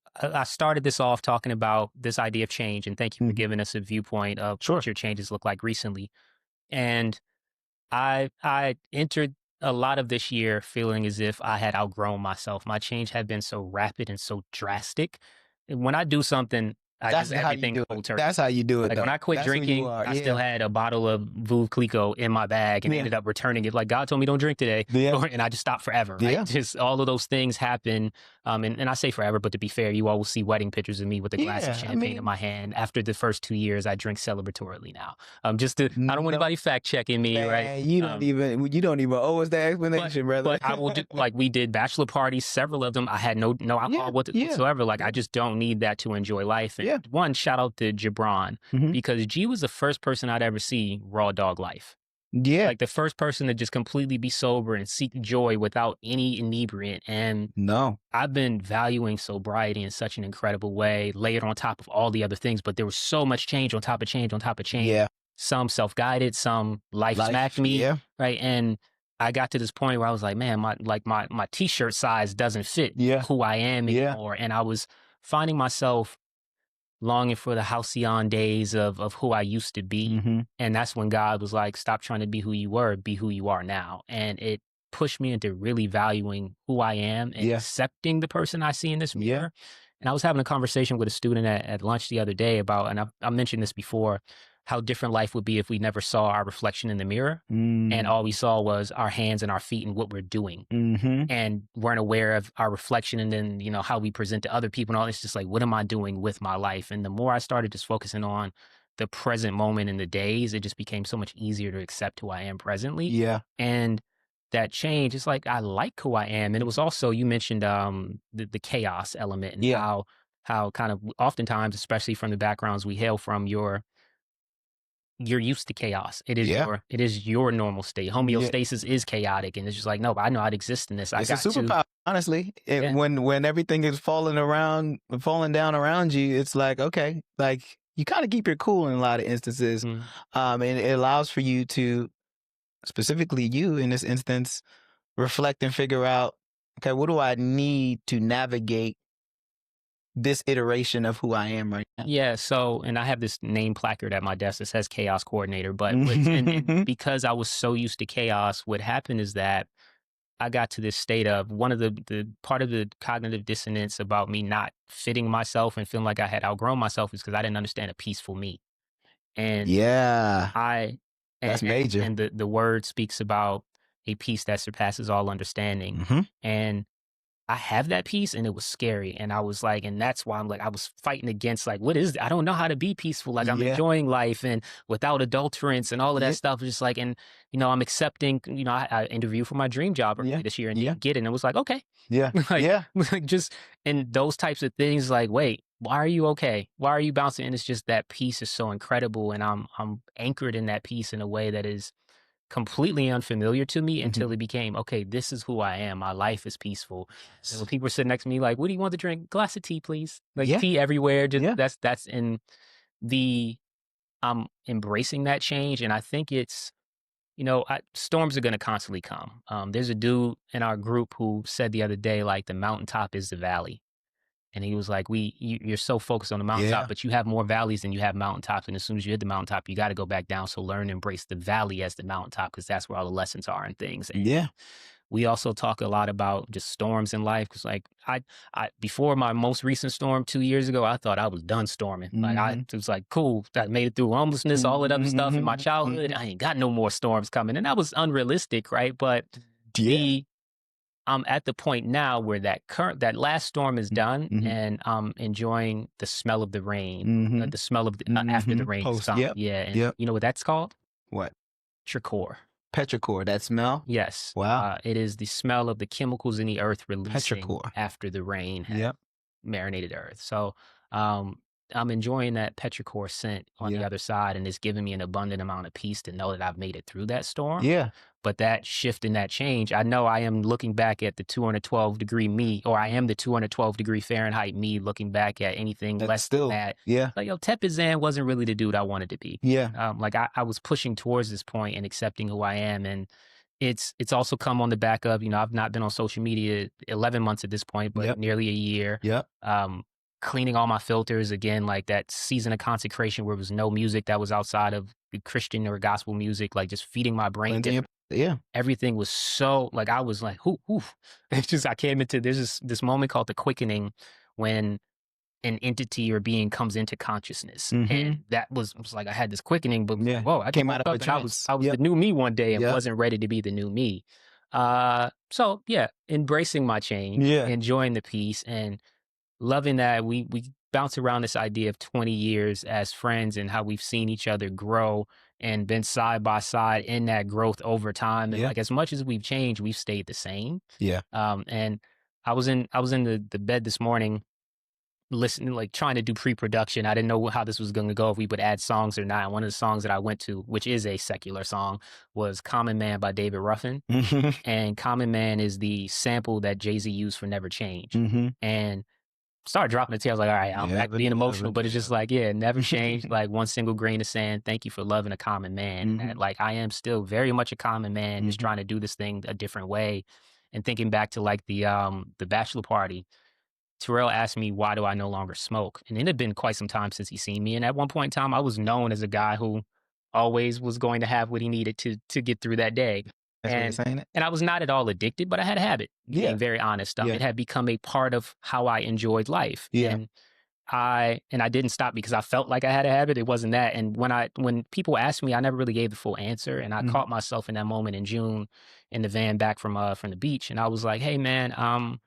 S1: started this off talking about this idea of change, and thank you for giving us a viewpoint of what your changes look like recently. And I entered a lot of this year feeling as if I had outgrown myself. My change had been so rapid and so drastic. And when I do something,
S2: That's how you do it. That's how you do it.
S1: Like when I quit drinking, I still had a bottle of Veuve Clicquot in my bag and ended up returning it. Like, God told me don't drink today, and I just stopped forever. Right? Just all of those things happen. And I say forever, but to be fair, you all will see wedding pictures of me with a glass of champagne in my hand. After the first 2 years, I drink celebratorily now. I don't want anybody fact checking me, right?
S2: You don't even owe us that explanation, brother.
S1: But I will do, like we did bachelor parties, several of them. I had no alcohol whatsoever. Like I just don't need that to enjoy life. And one, shout out to Gibran, because G was the first person I'd ever see raw dog life.
S2: Yeah.
S1: Like the first person to just completely be sober and seek joy without any inebriant. And I've been valuing sobriety in such an incredible way, layered on top of all the other things. But there was so much change on top of change on top of change. Yeah. Some self-guided, some life smacked me. Yeah. Right. And I got to this point where I was like, man, my t-shirt size doesn't fit who I am anymore. And I was finding myself longing for the halcyon days of who I used to be.
S2: Mm-hmm.
S1: And that's when God was like, stop trying to be who you were, be who you are now. And it pushed me into really valuing who I am and
S2: Yeah.
S1: accepting the person I see in this
S2: Yeah.
S1: mirror. And I was having a conversation with a student at lunch the other day about, and I mentioned this before, how different life would be if we never saw our reflection in the mirror and all we saw was our hands and our feet and what we're doing
S2: Mm-hmm.
S1: and weren't aware of our reflection and then, how we present to other people and all. It's just like, what am I doing with my life? And the more I started just focusing on the present moment in the days, it just became so much easier to accept who I am presently.
S2: Yeah.
S1: And that change, it's like, I like who I am. And it was also, you mentioned the chaos element and
S2: Yeah.
S1: how kind of oftentimes, especially from the backgrounds we hail from, you're used to chaos.
S2: Yeah.
S1: It is your normal state.
S2: Yeah.
S1: Homeostasis is chaotic, and it's just like, no, but I know I'd exist in this. I
S2: It's a
S1: got to,
S2: superpower, honestly.
S1: yeah,
S2: When everything is falling down around you, it's like, okay, like you kind of keep your cool in a lot of instances.
S1: mm,
S2: And it allows for you to, specifically you in this instance, reflect and figure out, okay, what do I need to navigate this iteration of who I am right now?
S1: yeah. So, and I have this name placard at my desk that says chaos coordinator, but and because I was so used to chaos, what happened is that I got to this state of one of the part of the cognitive dissonance about me not fitting myself and feeling like I had outgrown myself is because I didn't understand a peaceful me. And
S2: Yeah,
S1: I
S2: that's major.
S1: and the word speaks about a peace that surpasses all understanding.
S2: Mm-hmm.
S1: And I have that peace and it was scary. And I was like, and that's why I'm like, I was fighting against like, what is, I don't know how to be peaceful. Like I'm
S2: Yeah,
S1: enjoying life and without adulterance and all of
S2: yeah,
S1: that stuff. Just like, and, I'm accepting, I interviewed for my dream job earlier
S2: yeah,
S1: this year and
S2: yeah,
S1: didn't get it. And it was like, okay,
S2: yeah,
S1: like,
S2: yeah.
S1: like just, and those types of things like, wait, why are you okay? Why are you bouncing? And it's just that peace is so incredible. And I'm anchored in that peace in a way that is completely unfamiliar to me
S2: Mm-hmm.
S1: until it became, okay, this is who I am. My life is peaceful. And when
S2: Yes.
S1: people were sitting next to me, like, what do you want to drink? Glass of tea, please. Like
S2: Yeah,
S1: tea everywhere. Just
S2: yeah,
S1: that's in the I'm embracing that change. And I think it's, storms are going to constantly come. There's a dude in our group who said the other day, like, the mountaintop is the valley. And he was like, you're so focused on the mountaintop,
S2: yeah,
S1: but you have more valleys than you have mountaintops. And as soon as you hit the mountaintop, you got to go back down. So learn and embrace the valley as the mountaintop, because that's where all the lessons are and things. And
S2: yeah.
S1: we also talk a lot about just storms in life. Cause like I before my most recent storm 2 years ago, I thought I was done storming. Like
S2: Mm-hmm.
S1: it was like, cool, I made it through homelessness, all that other stuff in my childhood.
S2: Mm-hmm.
S1: I ain't got no more storms coming. And that was unrealistic, right? But
S2: Yeah.
S1: the I'm at the point now where that last storm is done,
S2: Mm-hmm.
S1: and I'm enjoying the smell of the rain,
S2: Mm-hmm.
S1: the smell of after
S2: Mm-hmm.
S1: the rain has
S2: Post.
S1: come.
S2: Yep.
S1: Yeah, and
S2: Yep.
S1: you know what that's called?
S2: What?
S1: Trichor.
S2: Petrichor. That smell.
S1: Yes,
S2: Wow.
S1: it is the smell of the chemicals in the earth releasing
S2: Petrichor.
S1: after the rain has
S2: Yep.
S1: marinated earth. So, I'm enjoying that petrichor scent on the
S2: Yeah.
S1: other side, and it's giving me an abundant amount of peace to know that I've made it through that storm.
S2: Yeah.
S1: But that shift and that change, I know I am looking back at the 212-degree me, or I am the 212-degree Fahrenheit me looking back at anything
S2: That's
S1: less than
S2: still.
S1: that.
S2: Yeah.
S1: Like, tepid Zan wasn't really the dude I wanted to be.
S2: Yeah.
S1: Like I was pushing towards this point and accepting who I am. And it's also come on the back of, I've not been on social media 11 months at this point, but
S2: Yep.
S1: nearly a year.
S2: Yep.
S1: Cleaning all my filters again, like that season of consecration where there was no music that was outside of the Christian or gospel music, like just feeding my brain
S2: Cleansing your-
S1: different.
S2: Yeah.
S1: Everything was so like I was like, whoo. It's just I came into there's this moment called the quickening when an entity or being comes into consciousness.
S2: Mm-hmm.
S1: And that was like I had this quickening, but
S2: Yeah.
S1: whoa, I
S2: Came
S1: came
S2: out
S1: out
S2: of a
S1: up and I
S2: trance.
S1: was
S2: Yep.
S1: the new me one day and
S2: Yep.
S1: wasn't ready to be the new me. So yeah, embracing my change,
S2: Yeah.
S1: enjoying the peace and loving that we bounce around this idea of 20 years as friends and how we've seen each other grow and been side by side in that growth over time. And
S2: Yeah.
S1: like as much as we've changed, we've stayed the same.
S2: Yeah.
S1: And I was in the bed this morning listening, like trying to do pre-production. I didn't know how this was going to go, if we would add songs or not. And one of the songs that I went to, which is a secular song, was Common Man by David Ruffin.
S2: Mm-hmm.
S1: And Common Man is the sample that Jay-Z used for Never Change.
S2: Mm-hmm.
S1: And started dropping the tears. I was like, all right, I'm back
S2: Never,
S1: being emotional,
S2: never,
S1: but it's just
S2: never.
S1: like, yeah, never changed. Like one single grain of sand. Thank you for loving a common man.
S2: Mhm.
S1: And like I am still very much a common man, just
S2: Mhm.
S1: trying to do this thing a different way. And thinking back to like the bachelor party, Terrell asked me, why do I no longer smoke? And it had been quite some time since he seen me. And at one point in time, I was known as a guy who always was going to have what he needed to get through that day.
S2: That's way of
S1: And
S2: saying it.
S1: and I was not at all addicted, but I had a habit,
S2: Yeah.
S1: being very honest.
S2: Yeah.
S1: It had become a part of how I enjoyed life.
S2: Yeah.
S1: And I didn't stop because I felt like I had a habit. It wasn't that. And when people asked me, I never really gave the full answer. And I
S2: Mhm.
S1: caught myself in that moment in June in the van back from the beach. And I was like, hey man, and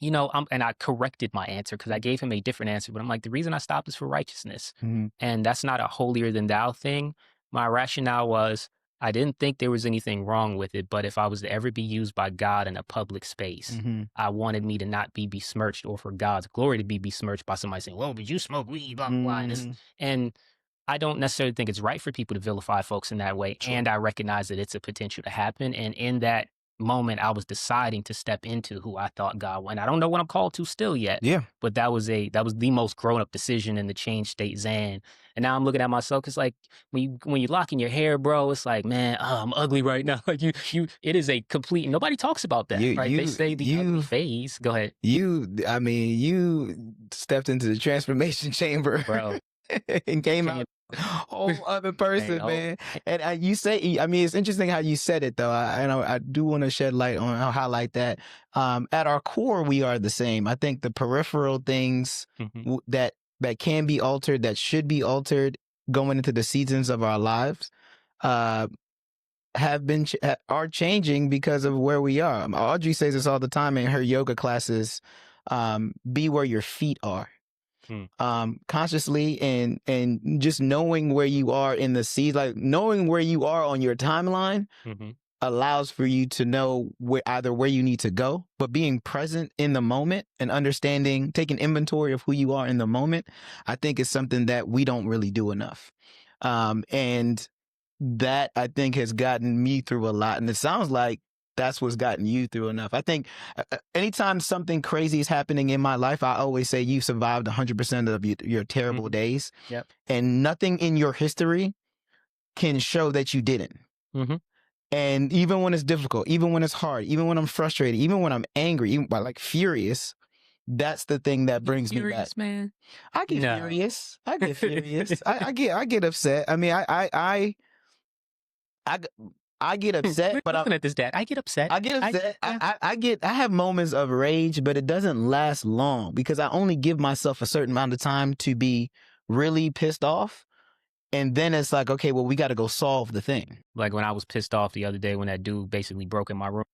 S1: I corrected my answer because I gave him a different answer. But I'm like, the reason I stopped is for righteousness.
S2: Mhm.
S1: And that's not a holier than thou thing. My rationale was I didn't think there was anything wrong with it, but if I was to ever be used by God in a public space,
S2: Mhm.
S1: I wanted me to not be besmirched, or for God's glory to be besmirched by somebody saying, "Well, but you smoke weed, blah blah blah."
S2: Mhm.
S1: And I don't necessarily think it's right for people to vilify folks in that way.
S2: True.
S1: And I recognize that it's a potential to happen. And in that moment, I was deciding to step into who I thought God was. And I don't know what I'm called to still yet.
S2: Yeah.
S1: But that was the most grown up decision in the change state Zan. And now I'm looking at myself. It's like when you lock in your hair, bro, it's like, man, I'm ugly right now. Like it is a complete, nobody talks about that, right? They say the ugly phase. Go ahead.
S2: You stepped into the transformation chamber,
S1: Bro.
S2: and came out a whole other person, man. And you say, I mean, it's interesting how you said it, though. I do want to shed light on, highlight that. At our core, we are the same. I think the peripheral things that can be altered, that should be altered going into the seasons of our lives, are changing because of where we are. Audrey says this all the time in her yoga classes. Be where your feet are. Consciously and just knowing where you are in the seas, like knowing where you are on your timeline, allows for you to know where you need to go, but being present in the moment and understanding, taking inventory of who you are in the moment, I think is something that we don't really do enough. And that, I think, has gotten me through a lot. And it sounds like that's what's gotten you through enough. I think anytime something crazy is happening in my life, I always say you survived 100% of your terrible days.
S1: Yep.
S2: And nothing in your history can show that you didn't. And even when it's difficult, even when it's hard, even when I'm frustrated, even when I'm angry, even like furious, that's the thing that brings me back.
S1: Man.
S2: I get furious. I get furious. I get upset. I mean, I get upset, but
S1: I'm at this dad. I get upset.
S2: I get upset. I have moments of rage, but it doesn't last long because I only give myself a certain amount of time to be really pissed off. And then it's like, okay, well, we got to go solve the thing.
S1: Like when I was pissed off the other day when that dude basically broke in my room.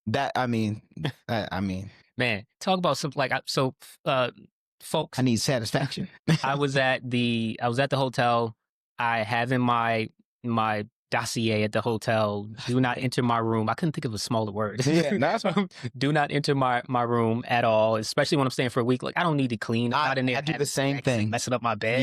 S1: Man, talk about something folks.
S2: I need satisfaction.
S1: I was at the hotel. I have in my dossier at the hotel, do not enter my room. I couldn't think of a smaller word.
S2: Yeah, that's right.
S1: Do not enter my room at all, especially when I'm staying for a week. Like, I don't need to clean. I'm not in there.
S2: I do the same thing.
S1: Messing up my bed.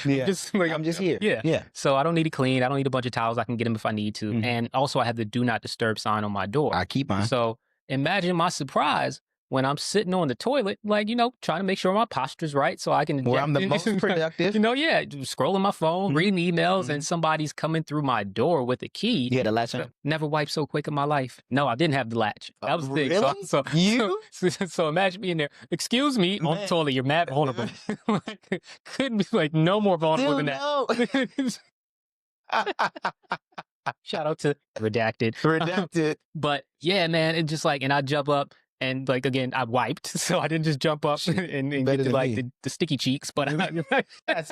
S2: Yeah. I'm just here.
S1: Yeah. So I don't need to clean. I don't need a bunch of towels. I can get them if I need to. And also I have the do not disturb sign on my door.
S2: I keep mine.
S1: So imagine my surprise when I'm sitting on the toilet, trying to make sure my posture's right so I can...
S2: Where I'm the most productive.
S1: Scrolling my phone, reading emails, and somebody's coming through my door with a key.
S2: You had a latch on?
S1: Never wiped so quick in my life. No, I didn't have the latch. That was the thing.
S2: Really?
S1: So imagine being there. Excuse me, on the toilet, you're mad vulnerable. Couldn't be no more vulnerable than that. Shout out to Redacted. But yeah, man, it just and I jump up. And again, I wiped, so I didn't just jump up and get the sticky cheeks. But
S2: this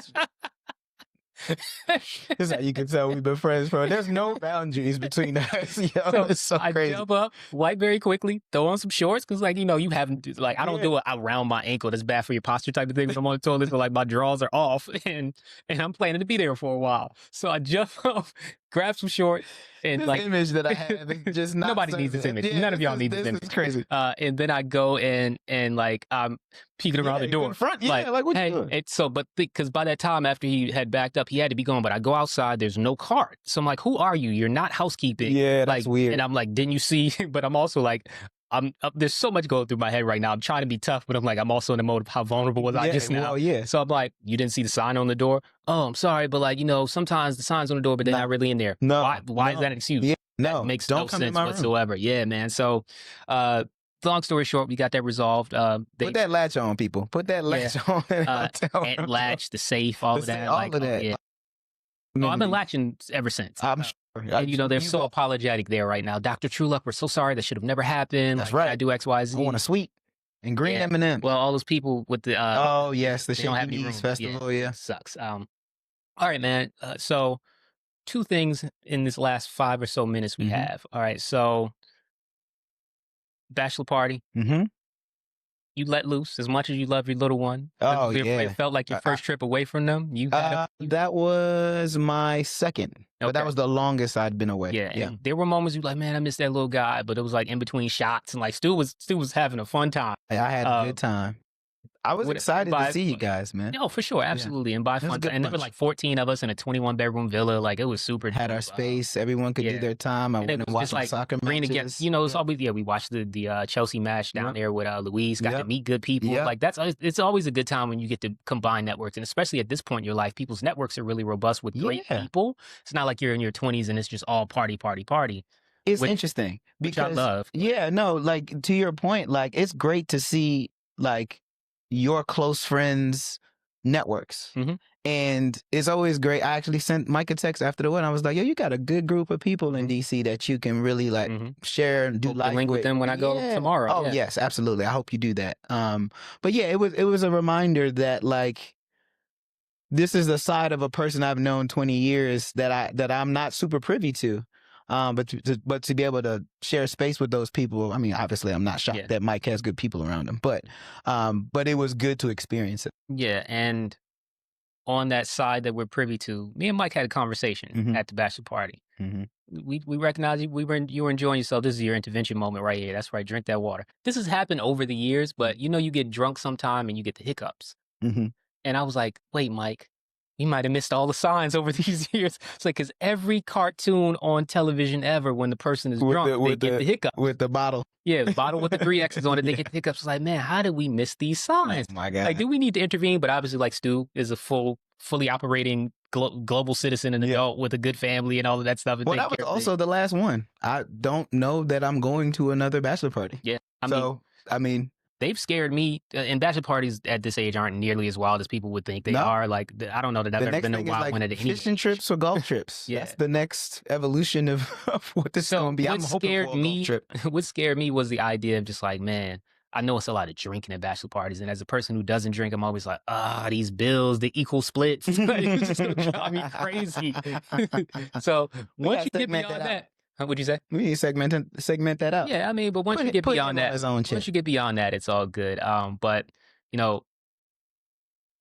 S2: is how you can tell we've been friends, bro. There's no boundaries between us. It's so crazy.
S1: I jump up, wipe very quickly, throw on some shorts because, you haven't I don't do it around my ankle. That's bad for your posture type of thing. When I'm on the toilet, but my drawers are off, and I'm planning to be there for a while. So I jump up, grab some shorts, and
S2: this image that I have is just not
S1: nobody needs this image. None of y'all need this image.
S2: This is crazy.
S1: And then I go and I'm peeking around the door.
S2: Front, what you doing?
S1: Because by that time after he had backed up, he had to be gone. But I go outside, there's no cart. So I'm like, who are you? You're not housekeeping.
S2: Yeah, that's weird.
S1: And I'm like, didn't you see? But I'm also there's so much going through my head right now. I'm trying to be tough, but I'm also in the mode of how vulnerable was I just now?
S2: Well, yeah.
S1: So I'm like, you didn't see the sign on the door? Oh, I'm sorry, but sometimes the sign's on the door, but they're not really in there.
S2: No.
S1: Why is that an excuse?
S2: Yeah.
S1: No, that makes no sense whatsoever. Yeah, man. So long story short, we got that resolved.
S2: Put that latch on, people. Put that latch on.
S1: And latch, the safe, all of that.
S2: All
S1: like,
S2: of that.
S1: Yeah. Oh, I've been latching ever since.
S2: I'm sure.
S1: And they're so apologetic there right now. Dr. Trueluck, we're so sorry. That should have never happened.
S2: That's right.
S1: I do X, Y, Z.
S2: I want a sweet and green M&M.
S1: Well, all those people with the
S2: oh yes, the
S1: don't have any room.
S2: festival. Yeah,
S1: sucks. All right, man. So 2 things in this last 5 or so minutes we have. All right, so bachelor party. You let loose as much as you love your little one.
S2: Oh, yeah.
S1: It felt like your first trip away from them.
S2: That was my second, but that was the longest I'd been away.
S1: Yeah. There were moments you like, man, I miss that little guy, but it was like in between shots, and like Stu was having a fun time.
S2: I had a good time. I was excited to see you guys, man.
S1: No, for sure, absolutely, and by fun. And there were like 14 of us in a 21-bedroom villa. Like it was super.
S2: Had our space. Everyone could do their time. I went and watched like soccer matches.
S1: It's always we watched the Chelsea match down there with Louise. Got to meet good people. Like it's always a good time when you get to combine networks, and especially at this point in your life, people's networks are really robust with great people. It's not like you're in your 20s and it's just all party.
S2: It's interesting because
S1: which I love.
S2: Yeah, no, like to your point, like it's great to see like your close friends' networks. And it's always great. I actually sent Mike a text after the wedding. I was like, yo, you got a good group of people in DC that you can really like share and do life
S1: link with them when I go tomorrow.
S2: Oh, yes, absolutely. I hope you do that. But yeah, it was a reminder that like this is the side of a person I've known 20 years that I'm not super privy to. But to be able to share space with those people, I mean, obviously, I'm not shocked that Mike has good people around him, but it was good to experience it.
S1: Yeah, and on that side that we're privy to, me and Mike had a conversation at the bachelor party. We recognize you were enjoying yourself. This is your intervention moment right here. That's right. Drink that water. This has happened over the years, but you get drunk sometime and you get the hiccups. And I was like, wait, Mike. You might have missed all the signs over these years. It's like, because every cartoon on television ever, when the person is drunk, they get the hiccups.
S2: With the bottle.
S1: Yeah, the bottle with the 3 X's on it, they get the hiccups. It's like, man, how did we miss these signs?
S2: Oh, my God.
S1: Like, do we need to intervene? But obviously, like, Stu is a fully operating global citizen and adult with a good family and all of that stuff.
S2: Well, that was also the last one. I don't know that I'm going to another bachelor party.
S1: Yeah.
S2: I mean...
S1: They've scared me, and bachelor parties at this age aren't nearly as wild as people would think they are. Like, I don't know that I've ever been a wild one at any
S2: fishing trips or golf trips. That's the next evolution of what this is going to be. I'm hoping for a golf trip.
S1: What scared me was the idea of just like, man, I know it's a lot of drinking at bachelor parties, and as a person who doesn't drink, I'm always like, these bills, the equal splits. It's just going to drive me crazy. So once you get beyond that. What'd you say?
S2: We need to segment that out.
S1: Yeah, I mean, but once you get beyond that, it's all good. But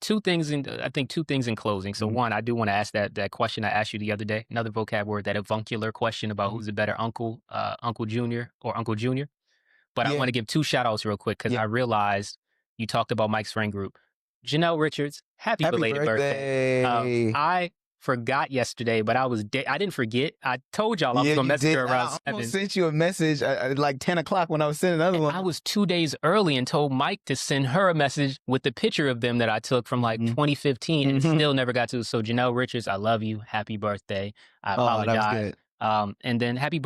S1: 2 things in closing. So one, I do want to ask that question I asked you the other day, another vocab word, that avuncular question about who's a better uncle, Uncle Junior or Uncle Junior. But I want to give 2 shout outs real quick because I realized you talked about Mike's friend group. Janelle Richards, happy belated birthday. I forgot yesterday, but I didn't forget. I told y'all I was going to message her around 7.
S2: I almost sent you a message at like 10 o'clock when I was sending another one.
S1: I was 2 days early and told Mike to send her a message with the picture of them that I took from like 2015 and still never got to. So Janelle Richards, I love you. Happy birthday. I apologize.
S2: That was good.
S1: And then happy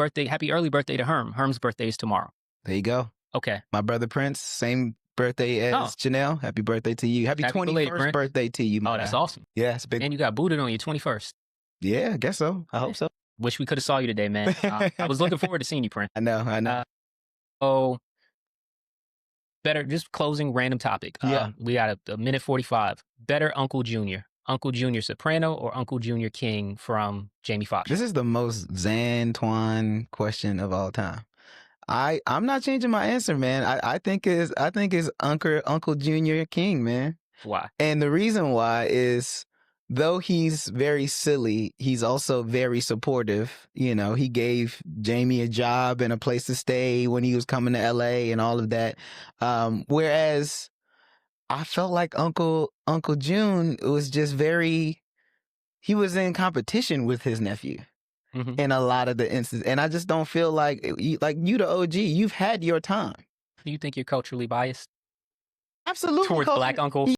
S1: early birthday to Herm. Herm's birthday is tomorrow.
S2: There you go.
S1: Okay.
S2: My brother Prince, same birthday as Janelle. Happy birthday to you. Happy 21st birthday to you.
S1: That's awesome.
S2: Yeah, it's big.
S1: And you got booted on your 21st.
S2: Yeah, I guess so. I hope so.
S1: Wish we could have saw you today, man. I was looking forward to seeing you, Prince.
S2: I know.
S1: Better, just closing random topic. We got a minute 45. Better Uncle Junior. Uncle Junior Soprano or Uncle Junior King from Jamie Foxx?
S2: This is the most Zan-Twan question of all time. I'm not changing my answer, man. I think it's Uncle Junior King, man.
S1: Why?
S2: And the reason why is, though he's very silly, he's also very supportive. He gave Jamie a job and a place to stay when he was coming to LA and all of that. Whereas I felt like Uncle June was just he was in competition with his nephew. In a lot of the instances. And I just don't feel like you the OG, you've had your time.
S1: Do you think you're culturally biased?
S2: Absolutely.
S1: Towards black uncles?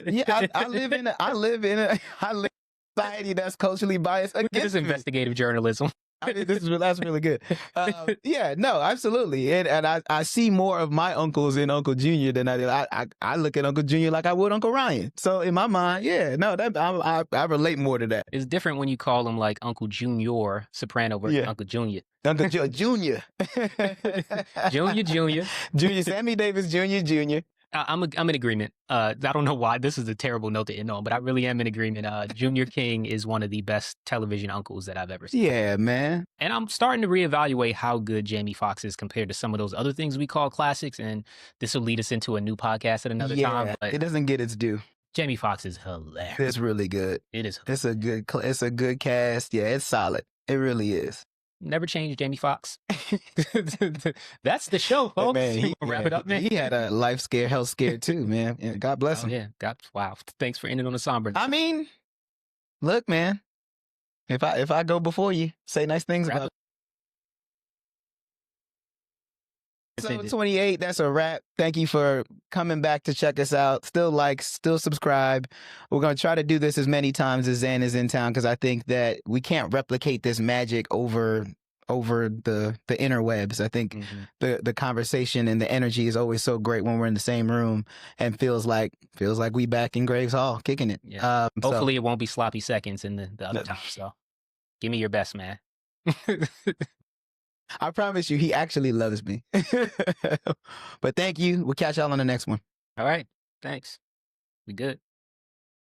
S2: Yeah, I live in a society that's culturally biased.
S1: Look at this investigative journalism.
S2: I mean, that's really good. Yeah, no, absolutely. And I see more of my uncles in Uncle Junior than I do. I look at Uncle Junior like I would Uncle Ryan. So in my mind, yeah, no, that I relate more to that.
S1: It's different when you call him like Uncle Junior Soprano versus
S2: Yeah.
S1: Uncle Junior.
S2: Uncle Junior.
S1: Junior.
S2: Junior Sammy Davis Junior.
S1: I'm in agreement. I don't know why this is a terrible note to end on, but I really am in agreement. Junior King is one of the best television uncles that I've ever seen.
S2: Yeah, man.
S1: And I'm starting to reevaluate how good Jamie Foxx is compared to some of those other things we call classics. And this will lead us into a new podcast at another time. But
S2: it doesn't get its due.
S1: Jamie Foxx is hilarious.
S2: It's really good.
S1: It is.
S2: It's a good cast. Yeah, it's solid. It really is.
S1: Never change Jamie Foxx. That's the show, folks.
S2: Man,
S1: wrap it up, man.
S2: He had a life scare, health scare too, man. And God bless him.
S1: Yeah, wow. Thanks for ending on a somber.
S2: I mean, look, man. If I go before you, say nice things about. So 28, that's a wrap. Thank you for coming back to check us out. Still like, still subscribe. We're going to try to do this as many times as Zan is in town because I think that we can't replicate this magic over the interwebs. I think the conversation and the energy is always so great when we're in the same room and feels like we back in Graves Hall kicking it.
S1: Yeah. Hopefully it won't be sloppy seconds in the other time. So give me your best, man.
S2: I promise you, he actually loves me. But thank you. We'll catch y'all on the next one.
S1: All right. Thanks. We good.